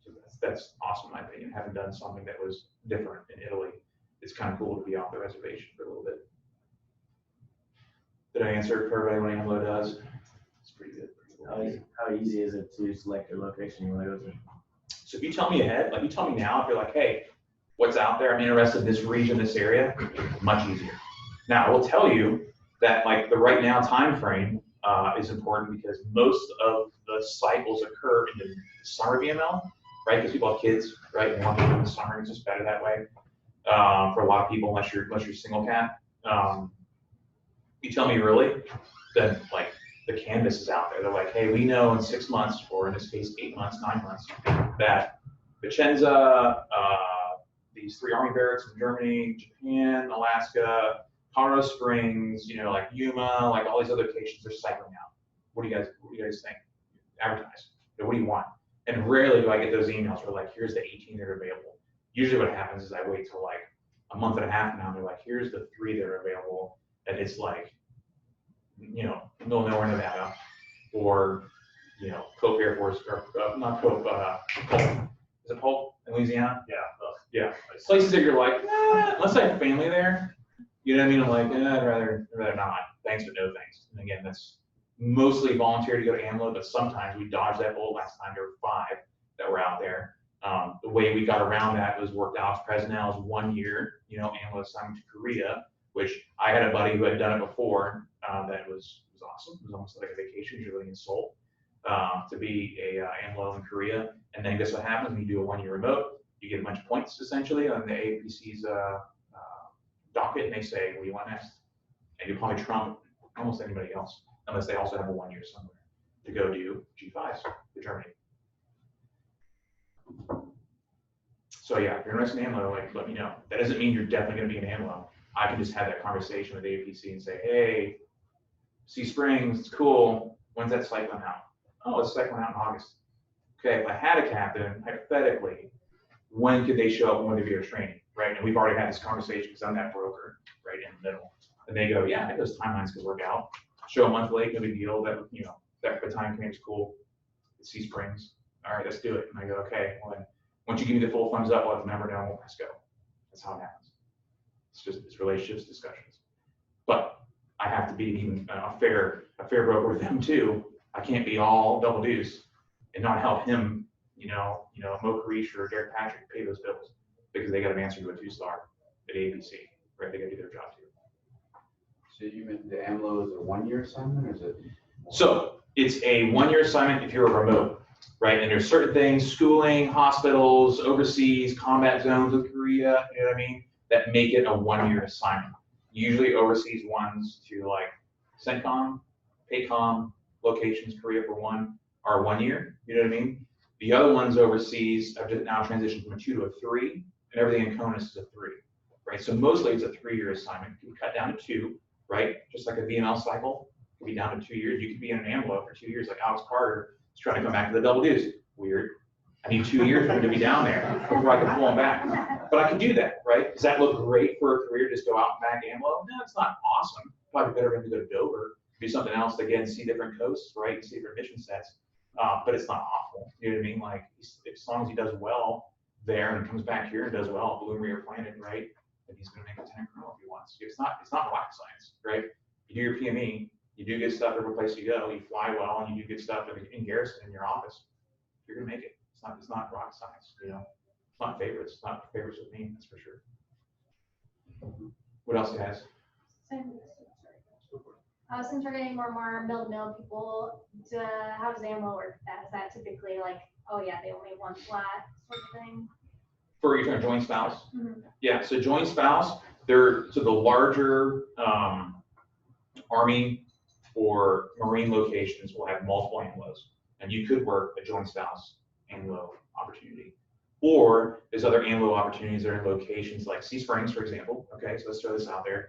Speaker 2: So that's awesome, in my opinion. Having done something that was different in Italy, it's kind of cool to be off the reservation for a little bit. Did I answer for everybody what AMLO does? It's pretty good.
Speaker 7: How easy is it to select your location you want to go to?
Speaker 2: So if you tell me ahead, like you tell me now, if you're like, hey, what's out there? I'm interested in this region, this area, much easier. Now, I will tell you that like the right now time frame is important, because most of the cycles occur in the summer VML, right? Because people have kids, right? They want to do it in the summer. It's just better that way for a lot of people, unless you're single cat. You tell me early, then like the canvas is out there. They're like, hey, we know in 6 months, or in this case, 8 months, 9 months, that Vicenza, these 3 Army barracks in Germany, Japan, Alaska, Colorado Springs, you know, like Yuma, like all these other locations are cycling out. What do you guys think? Advertise. What do you want? And rarely do I get those emails where like, here's the 18 that are available. Usually what happens is I wait till like a month and a half now, and they're like, here's the 3 that are available. And it's like, you know, middle of nowhere, Nevada, or, you know, Pope Air Force, or not Pope, Polk. Is it Polk in Louisiana?
Speaker 4: Yeah.
Speaker 2: Yeah. Places that you're like, unless I have family there, you know what I mean? I'm like, I'd rather not. Thanks, but no thanks. And again, that's mostly volunteer to go to AMLO, but sometimes we dodged that bullet. Last time there were 5 that were out there. The way we got around that was worked out as Presnell's 1 year, you know, AMLO assignment to Korea, which I had a buddy who had done it before. That was awesome. It was almost like a vacation. You're living in Seoul to be a AMLO in Korea. And then guess what happens when you do a 1 year remote? You get a bunch of points essentially on the APC's docket, and they say, what do you want next? And you probably trump almost anybody else, unless they also have a 1 year somewhere to go do G5s to Germany. So yeah, if you're interested in AMLO, like, let me know. That doesn't mean you're definitely going to be an AMLO. I can just have that conversation with the APC and say, hey, Sea Springs, it's cool. When's that cycling out? Oh, it's cycling out in August. Okay, if I had a captain, hypothetically, when could they show up when to be their training, right? And we've already had this conversation because I'm that broker, right, in the middle. And they go, yeah, those timelines could work out. Show a month late, no big deal. That, you know, that battalion commander's cool. It's Sea Springs. All right, let's do it. And I go, okay, well, then, once you give me the full thumbs up, I'll let the member know and we'll press go. That's how it happens. it's relationships, discussions. But I have to be even a fair broker with them too. I can't be all double deuce and not help him, Mo Karish or Derek Patrick pay those bills because they got an answer to a 2-star at ABC, right? They got to do their job too.
Speaker 8: So you meant the AMLO is a 1-year assignment, or is it?
Speaker 2: So it's a 1-year assignment if you're a remote, right? And there's certain things, schooling, hospitals, overseas, combat zones with Korea, you know what I mean, that make it a 1-year assignment. Usually overseas ones to like CENTCOM, PACOM, locations, Korea for one, are 1 year, you know what I mean? The other ones overseas have now transitioned from a 2 to a 3, and everything in CONUS is a 3, right? So mostly it's a 3-year assignment. You can cut down to 2, right? Just like a VML cycle, it can be down to 2 years. You could be in an AMLO for 2 years, like Alex Carter is trying to come back to the double deuce. Weird. I need 2 years for him to be down there before I can pull him back. But I can do that, right? Does that look great for a career? Just go out and back AMLO? No, it's not awesome. Probably better for him to go to Dover, do something else again, see different coasts, right? See different mission sets. But it's not awful. You know what I mean? Like, as long as he does well there and comes back here and does well, Bloom Rear Planet, right? Then he's going to make a lieutenant colonel if he wants. It's not rocket science, right? You do your PME, you do good stuff every place you go, you fly well, and you do good stuff in garrison in your office. You're going to make it. It's not rocket science, It's not favorites. It's not favorites with me, that's for sure. What else, guys?
Speaker 9: Since we're getting more and more mill-to-mill people, how does AMLO work? Is that typically like, oh yeah, they only want flat sort of thing?
Speaker 2: For your joint spouse?
Speaker 9: Mm-hmm.
Speaker 2: Yeah, so joint spouse, so the larger Army or Marine locations will have multiple AMLOs, and you could work a joint spouse AMLO opportunity. Or there's other AMLO opportunities that are in locations like Sea Springs, for example. Okay, so let's throw this out there.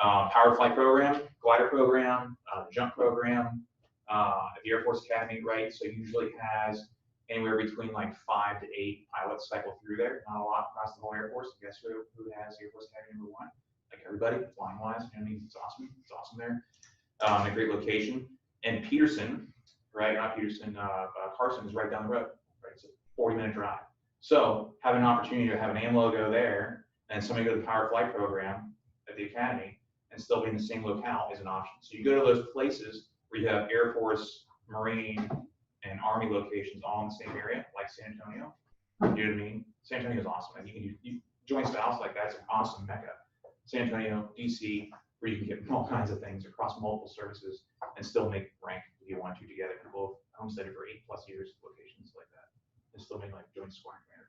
Speaker 2: Powered flight program, glider program, jump program, at the Air Force Academy, right? So usually has anywhere between like 5 to 8 pilots cycle through there. Not a lot across the whole Air Force. Guess who has Air Force Academy #1? Like everybody, flying wise. You know what I mean? It's awesome. It's awesome there. A great location. And Peterson, right? Not Peterson. Carson is right down the road. Right, it's a 40-minute drive. So having an opportunity to have an AMLO go there and somebody go to the power flight program at the academy and still be in the same locale is an option. So you go to those places where you have Air Force, Marine, and Army locations all in the same area, like San Antonio. You know what I mean? San Antonio is awesome. And you can do joint spouse, like that's an awesome mecca. San Antonio, DC, where you can get all kinds of things across multiple services and still make rank if you want to together. People have homesteaded for 8+ years, locations like that. And still make like joint squadron commander.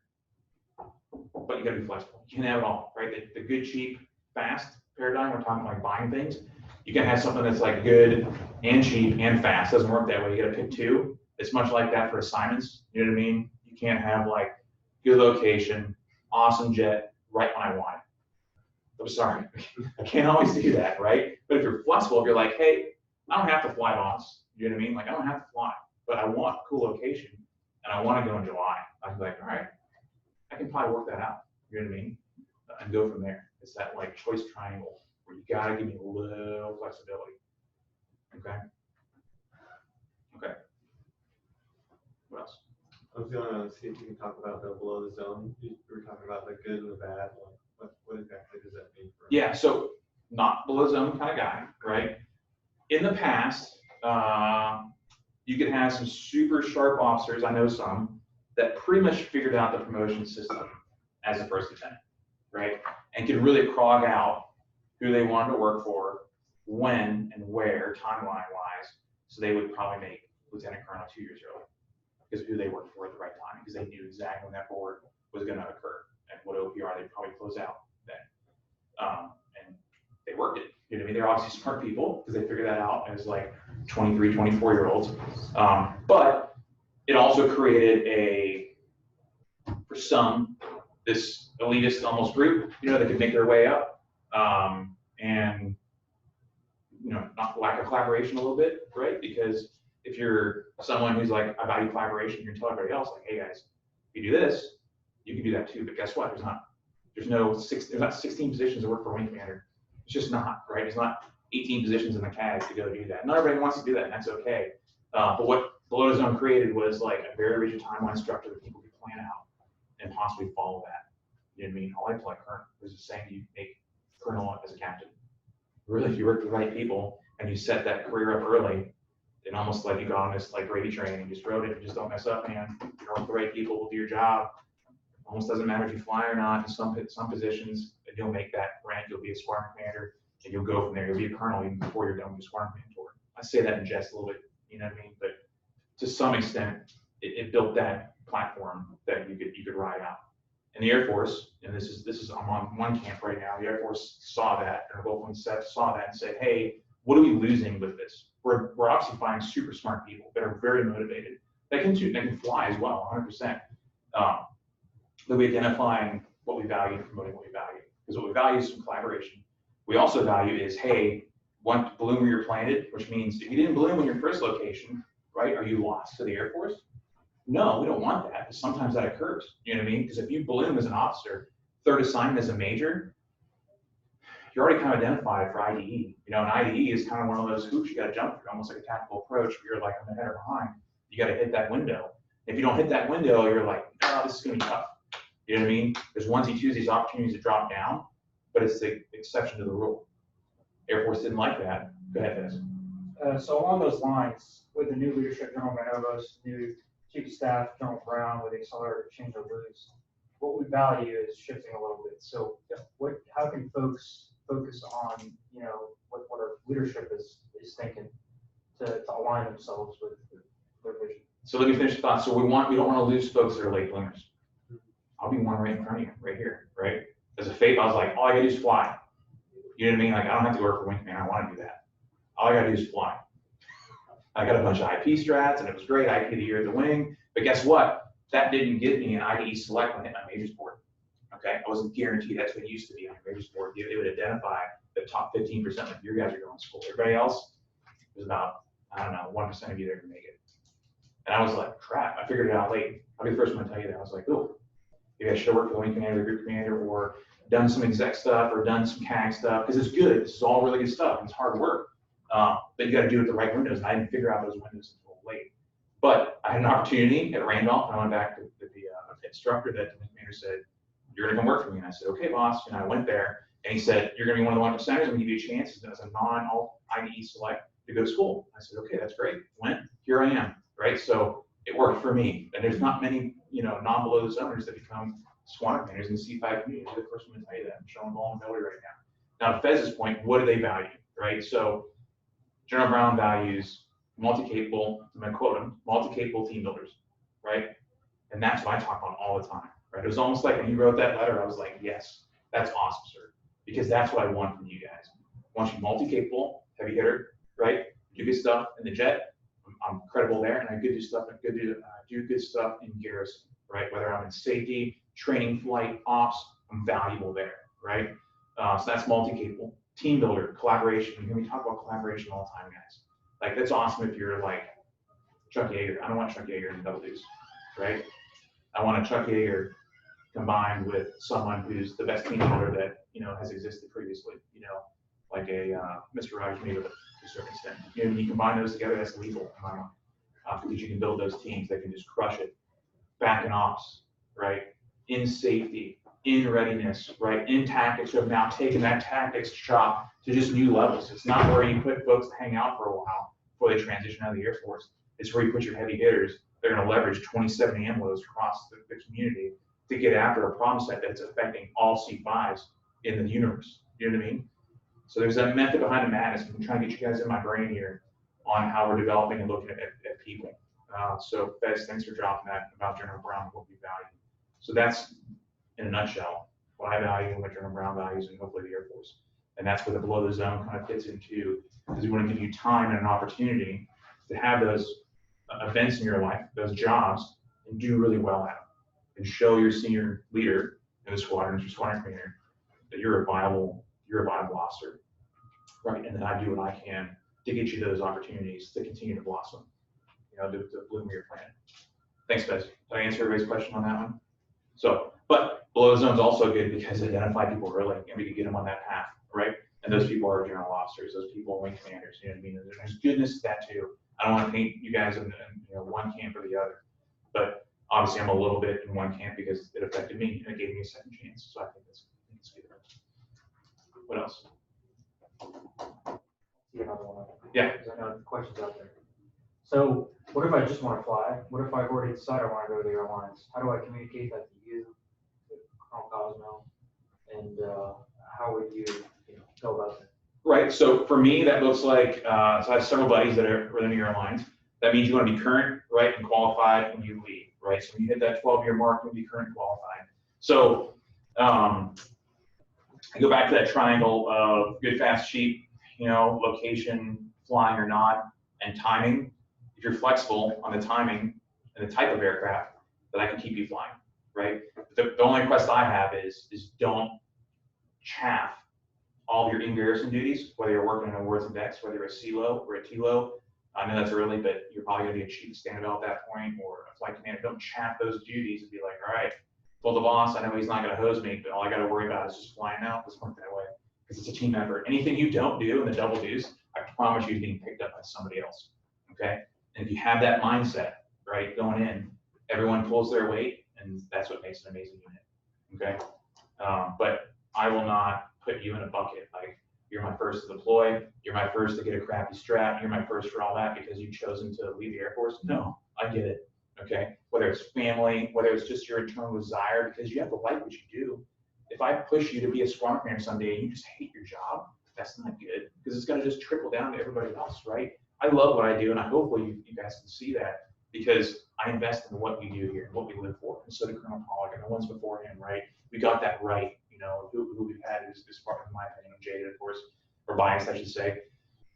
Speaker 2: But you gotta be flexible. You can't have it all, right? The good, cheap, fast paradigm, we're talking like buying things. You can have something that's like good and cheap and fast. Doesn't work that way. You gotta pick two. It's much like that for assignments. You know what I mean? You can't have like good location, awesome jet, right when I want it. I'm sorry, I can't always do that, right? But if you're flexible, if you're like, hey, I don't have to fly, boss. You know what I mean? Like, I don't have to fly, but I want a cool location and I want to go in July. I'd be like, all right, I can probably work that out. You know what I mean? And go from there. It's that like choice triangle where you gotta give me a little flexibility. Okay. Okay. What else?
Speaker 3: I was going to see if you can talk about the below the zone. You were talking about the good and the bad. What exactly does that mean?
Speaker 2: Yeah, so not below zone kind of guy, right? In the past, you could have some super sharp officers, I know some, that pretty much figured out the promotion system as a first lieutenant, right? And could really prog out who they wanted to work for, when and where, timeline-wise, so they would probably make lieutenant colonel 2 years early because of who they worked for at the right time, because they knew exactly when that board was going to occur and what OPR they'd probably close out then. And they worked it. You know what I mean? They're obviously smart people because they figured that out as like 23, 24-year-olds. But it also created for some, this elitist almost group, that could make their way up. And, not lack of collaboration a little bit, right? Because if you're someone who's like, I value collaboration, you're gonna tell everybody else, like, hey guys, if you do this, you can do that too. But guess what? There's not 16 positions to work for wing commander. It's just not, right? There's not 18 positions in the CAG to go do that. Not everybody wants to do that, and that's okay. But what Below Zone created was like a very rigid timeline structure that people could plan out and possibly follow that. You know what I mean? All I like current was just saying you make colonel as a captain. Really, if you work with the right people and you set that career up early, and almost like you go on this like gravy train and just rode it and just don't mess up, man. You know, with the right people will do your job. Almost doesn't matter if you fly or not. In some positions, and you'll make that rank. You'll be a squadron commander, and you'll go from there. You'll be a colonel even before you're done with your squadron command tour. I say that in jest a little bit, you know what I mean? But to some extent, it built that platform that you could ride out. And the Air Force, and this is I'm on one camp right now. The Air Force saw that, and both of them saw that and said, hey, what are we losing with this? We're obviously finding super smart people that are very motivated. They can fly as well, 100%. That we identifying what we value and promoting what we value. Because what we value is some collaboration. We also value is, hey, want to bloom where you're planted, which means if you didn't bloom in your first location, right, are you lost to the Air Force? No, we don't want that, because sometimes that occurs. You know what I mean? Because if you bloom as an officer, third assignment as a major, you're already kind of identified for IDE. You know, an IDE is kind of one of those hoops you got to jump through, almost like a tactical approach where you're like, I'm ahead or behind. You got to hit that window. If you don't hit that window, you're like, no, this is going to be tough. You know what I mean? There's onesie, twosies, opportunities to drop down, but it's the exception to the rule. Air Force didn't like that. Go ahead, Fez.
Speaker 10: So along those lines, with the new leadership, General Manovos, new Chief of Staff, General Brown, with the accelerator change or lose, what we value is shifting a little bit. So how can folks focus on, you know, what our leadership is thinking to align themselves with their vision?
Speaker 2: So let me finish the thought. So we don't want to lose folks that are late bloomers. I'll be one right in front of you, right here, right? As a FAPE, I was like, all I gotta do is fly. You know what I mean? Like, I don't have to work for Wing Command. I want to do that. All I gotta do is fly. I got a bunch of IP strats, and it was great. IP of the year at the wing. But guess what? That didn't get me an IDE select when I hit my majors board. Okay, I wasn't guaranteed. That's what it used to be on your majors board. It would identify the top 15% of your guys are going to school. Everybody else was about, I don't know, 1% of you that can make it. And I was like, crap, I figured it out late. I'll be the first one to tell you that. I was like, oh, you guys should have worked for the wing commander, the group commander, or done some exec stuff, or done some CAG stuff, because it's good. This is all really good stuff. It's hard work. But you got to do it the right windows. And I didn't figure out those windows until late. But I had an opportunity at Randolph, and I went back to the instructor that the commander said, you're going to come work for me. And I said, okay, boss. And I went there, and he said, you're going to be one of the 1%ers. I'm going to give you a chance as a non-IDE select to go to school. I said, okay, that's great. Went, here I am, right? So it worked for me. And there's not many, you know, non-below the zoners that become squadron commanders in the C5 community. I'm the first one to tell you that. I'm showing vulnerability right now. Now, to Fez's point, what do they value, right? So General Brown values multi-capable, I'm going to quote him, multi-capable team builders, right? And that's what I talk on all the time, right? It was almost like when he wrote that letter, I was like, yes, that's awesome, sir. Because that's what I want from you guys. I want you multi-capable, heavy hitter, right? Do good stuff in the jet. I'm credible there, and I do stuff and do good stuff in garrison, right? Whether I'm in safety, training, flight, ops, I'm valuable there, right? So that's multi-capable. Team builder, collaboration. You hear me talk about collaboration all the time, guys. Like, that's awesome if you're like Chuck Yeager. I don't want Chuck Yeager in double deuce, right? I want a Chuck Yeager combined with someone who's the best team builder that, you know, has existed previously, you know, like a Mr. Raj maybe to a certain extent. You know, when you combine those together, that's lethal in my mind, because you can build those teams that can just crush it. Back in ops, right? In safety, in readiness, right? In tactics, we have now taken that tactics shop to just new levels. It's not where you put folks to hang out for a while before they transition out of the Air Force. It's where you put your heavy hitters. They're going to leverage 27 AMLOs across the community to get after a problem set that's affecting all C5s in the universe. You know what I mean? So there's that method behind the madness. I'm trying to get you guys in my brain here on how we're developing and looking at people. So Fez, thanks for dropping that about General Brown and what we value. So that's, in a nutshell, what I value and what General Brown values, and hopefully the Air Force. And that's where the below the zone kind of fits into, because we want to give you time and an opportunity to have those events in your life, those jobs, and do really well at them, and show your senior leader in the squadron, your squadron commander, that you're a viable officer, right? And that I do what I can to get you those opportunities to continue to blossom, you know, to bloom your planet. Thanks, guys. Did I answer everybody's question on that one? So, but below the zone is also good because identify people early, and we can get them on that path, right? And those people are general officers, those people are wing commanders, you know what I mean? There's goodness to that too. I don't want to paint you guys in you know, one camp or the other, but obviously I'm a little bit in one camp because it affected me and it gave me a second chance. So I think it's good. What else?
Speaker 10: See another one.
Speaker 2: Yeah.
Speaker 10: Because I know the question's out there. So what if I just want to fly? What if I've already decided I want to go to the airlines? How do I communicate that to you, to Colonel Cosmo? And how would you, go about that?
Speaker 2: Right, so for me, that looks like, so I have several buddies that are within the airlines. That means you want to be current, right, and qualified when you leave, right? So when you hit that 12-year mark, you'll be current and qualified. So I go back to that triangle of good, fast, cheap, location, flying or not, and timing. If you're flexible on the timing and the type of aircraft, then I can keep you flying, right? The only request I have is don't chaff all of your in-garrison duties, whether you're working on awards and decks, whether you're a CLO or a TLO. I know that's early, but you're probably going to be a chief of stand at that point, or a flight commander. Don't chaff those duties and be like, all right, well, the boss, I know he's not going to hose me, but all I got to worry about is just flying out. Let's work that way, because it's a team effort. Anything you don't do in the double dues, I promise you is being picked up by somebody else, okay? And if you have that mindset, right, going in, everyone pulls their weight, and that's what makes an amazing unit, okay? But I will not put you in a bucket like you're my first to deploy, you're my first to get a crappy strap, you're my first for all that because you've chosen to leave the Air Force. No, I get it, okay? Whether it's family, whether it's just your internal desire, because you have to like what you do. If I push you to be a squadron commander someday and you just hate your job, that's not good, because it's gonna just trickle down to everybody else, right? I love what I do, and I hopefully you guys can see that, because I invest in what we do here and what we live for. And so did Colonel Pollock and the ones before him, right? We got that right. Who we've had is part of my opinion, jaded, of course, or biased, I should say.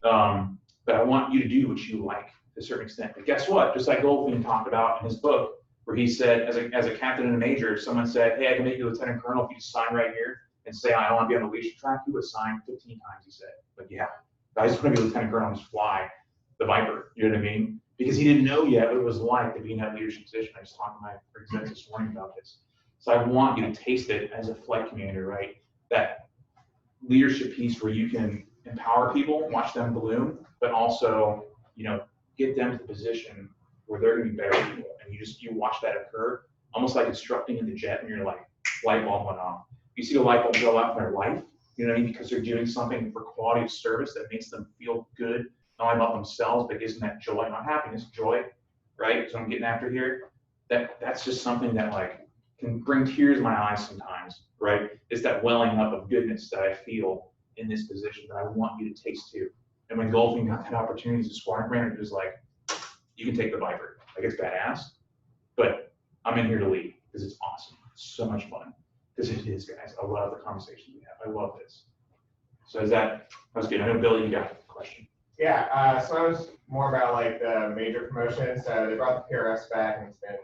Speaker 2: But I want you to do what you like to a certain extent. But guess what? Just like Goldfein talked about in his book, where he said, as a captain and a major, if someone said, hey, I can make you lieutenant colonel if you just sign right here and say, I want to be on the leadership track, he would sign 15 times, he said. But yeah, I just want to be lieutenant colonel and just fly the Viper, you know what I mean? Because he didn't know yet what it was like to be in that leadership position. I was talking to my execs this morning about this. So I want you to taste it as a flight commander, right? That leadership piece where you can empower people, watch them bloom, but also, get them to the position where they're going to be better people. And you watch that occur, almost like instructing in the jet, and you're like, light bulb went off. You see the light bulb go out in their life, you know what I mean? Because they're doing something for quality of service that makes them feel good, not only about themselves, but gives them that joy, not happiness, joy, right? So I'm getting after here. That's just something that can bring tears to my eyes sometimes, right? It's that welling up of goodness that I feel in this position that I want you to taste too. And when Goldfein got that opportunity as a squadron commander, it was like, you can take the Viper. It's badass, but I'm in here to lead because it's awesome. It's so much fun. Because it is, guys. I love the conversations we have. I love this. So that was good. I know, Billy, you got a question.
Speaker 11: Yeah, so I was more about the major promotions. So they brought the PRS back, and it's been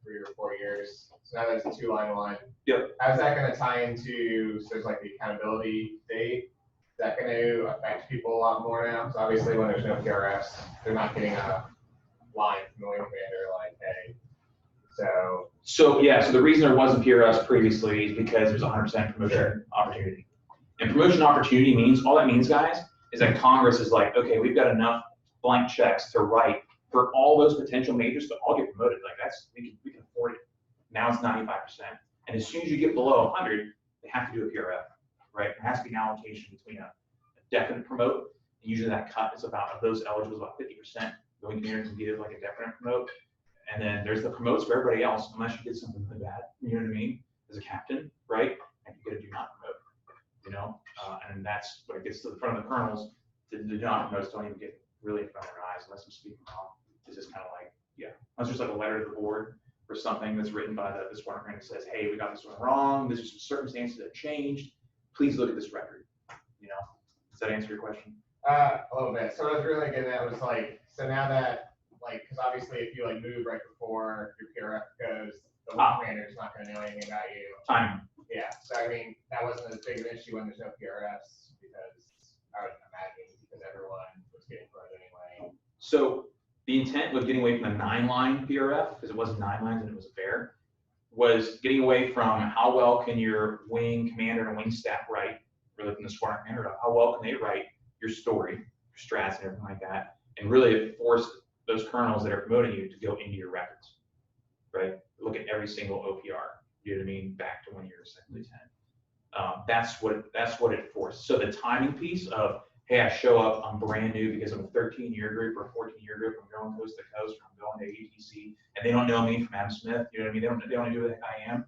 Speaker 11: 3 or 4 years. So now there's a 2-line one.
Speaker 2: Yep.
Speaker 11: How's that going to tie into, so there's the accountability date? Is that going to affect people a lot more now? So obviously when there's no PRS, they're not getting a line from the wing commander hey. So
Speaker 2: the reason there wasn't PRS previously is because there's 100% promotion opportunity. And promotion opportunity means, all that means, guys, is that Congress is like, okay, we've got enough blank checks to write for all those potential majors to all get promoted. We can afford it. Now it's 95%. And as soon as you get below 100, they have to do a PRF, right? There has to be an allocation between a definite promote, and usually that cut is about, of those eligible, about 50%. Going commander can give a definite promote. And then there's the promotes for everybody else, unless you did something really bad, you know what I mean? As a captain, right? And you get a do not promote, and that's when it gets to the front of the colonels. The do not promotes don't even get really in front of their eyes unless I'm speaking wrong. It's just kind of unless there's a letter to the board or something that's written by the squadron commander that says, hey, we got this one wrong. There's some circumstances that changed. Please look at this record. Does that answer your question?
Speaker 11: A little bit. So what I was really getting at was so now that because obviously if you move right before your PRF goes, the wing commander's not going to know anything about you.
Speaker 2: Timing.
Speaker 11: Yeah. So I mean that wasn't as big of an issue when there's no PRFs, because I would imagine because everyone was getting promoted anyway.
Speaker 2: So the intent with getting away from the 9-line PRF, because it wasn't 9 lines and it was a fair, was getting away from how well can your wing commander and wing staff write, really from the squadron commander, how well can they write your story, your strats and everything like that, and really it forced those colonels that are promoting you to go into your records, right? Look at every single OPR, you know what I mean, back to when you were second lieutenant. That's what it forced. So the timing piece of, hey, I show up, I'm brand new because I'm a 13-year group or a 14-year group, I'm going coast to coast, or I'm going to ATC, and they don't know me from Adam Smith, you know what I mean? They don't know who the heck I am.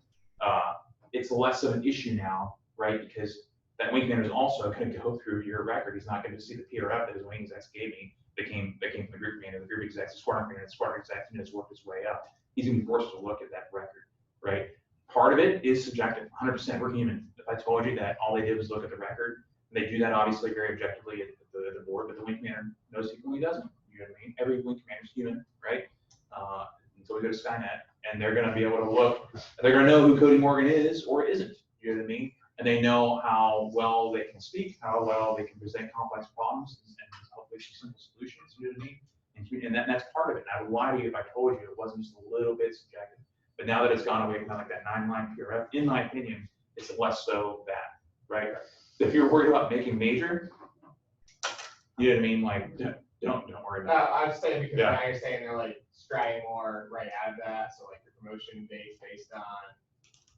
Speaker 2: It's less of an issue now, right? Because that wing commander is also going to go through your record. He's not going to see the PRF that his wing execs gave me that came from the group commander, the group execs, the squadron commander, the squadron execs, and has worked his way up. He's going to be forced to look at that record, right? Part of it is subjective, 100%. We're human. If I told you that all they did was look at the record, and they do that obviously very objectively at the board, but the wing commander knows people he doesn't. You know what I mean? Every wing commander is human, right? Until we go to Skynet, and they're going to be able to look, they're going to know who Cody Morgan is or isn't. You know what I mean? And they know how well they can speak, how well they can present complex problems, and hopefully simple solutions. You know what I mean? And that's part of it. And I would lie to you if I told you it wasn't just a little bit subjective. But now that it's gone away, kind of like that 9-line PRF, in my opinion, it's less so that, right? If you're worried about making major, you know what I mean? Like, don't worry about it.
Speaker 11: I was saying because
Speaker 2: Yeah.
Speaker 11: now you're saying they're like straying more right out of that, so like your promotion dates based on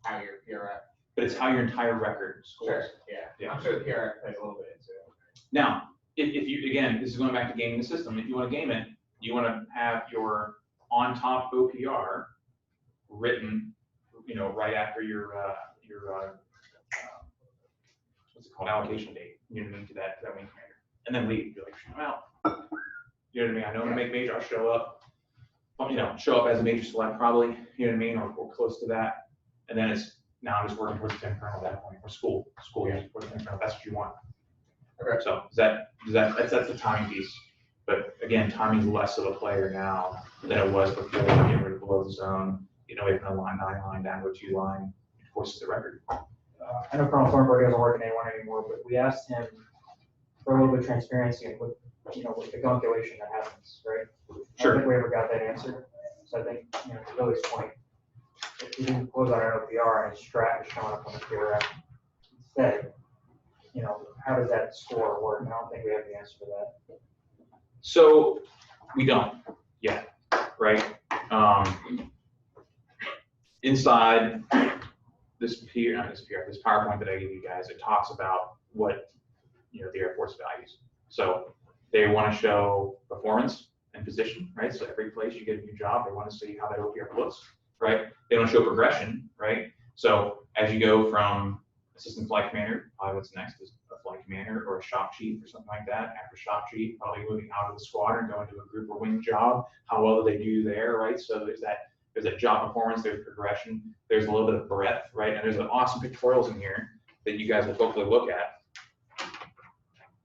Speaker 11: how your PRF.
Speaker 2: But it's how your entire record scores.
Speaker 11: Sure, yeah. I'm sure the PRF plays a little bit into it.
Speaker 2: Now, if you, again, this is going back to gaming the system. If you want to game it, you want to have your on top OPR written, you know, right after your what's it called, allocation date. You know what I mean, to that wing commander, and then leave. You're like, I'm out. You know what I mean? I know I'm gonna make major. I'll show up. You know, show up as a major select probably. You know what I mean, or close to that. And then it's now I'm just working towards the 10 colonel at that point, or school. Yeah, towards the 10 colonel. That's what you want.
Speaker 11: Okay.
Speaker 2: So that's the timing piece. But again, timing's less of a player now than it was before. Getting rid of below the zone. You know, even a line 9-line down to a 2-line forces the record.
Speaker 10: I know Colonel Thornburg doesn't work in A1 anymore, but we asked him for a little bit of transparency with, you know, with the calculation that happens, right?
Speaker 2: Sure.
Speaker 10: I don't think we ever got that answer. So I think, you know, to Billy's point, if he didn't close out an OPR and his strat is showing up on the PRF instead, you know, how does that score work? I don't think we have the answer to that.
Speaker 2: So we don't yet, right? Inside this PowerPoint that I give you guys, it talks about what, you know, the Air Force values. So they want to show performance and position, right? So every place you get a new job, they want to see how that OPR looks, right? They want to show progression, right? So as you go from assistant flight commander, probably what's next is a flight commander or a shop chief or something like that. After shop chief, probably moving out of the squadron, going to a group or wing job. How well do they do there, right? So there's that job performance, there's progression, there's a little bit of breadth, right? And there's an awesome pictorials in here that you guys will hopefully look at.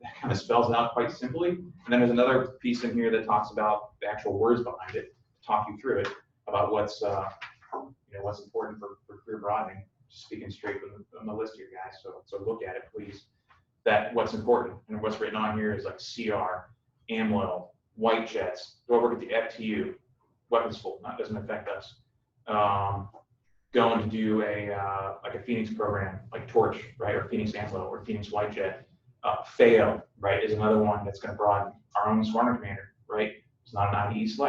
Speaker 2: That kind of spells it out quite simply. And then there's another piece in here that talks about the actual words behind it, to talk you through it, about what's you know, what's important for career broadening. Just speaking straight from the list here, guys. So look at it, please. That what's important and what's written on here is like CR, AMLO, white jets. Go over to the FTU, weapons full. That doesn't affect us. Going to do like a Phoenix program, like Torch, right, or Phoenix AMLO or Phoenix white jet. FAO, right, is another one that's going to broaden our own squadron commander, right? It's not an IDE select.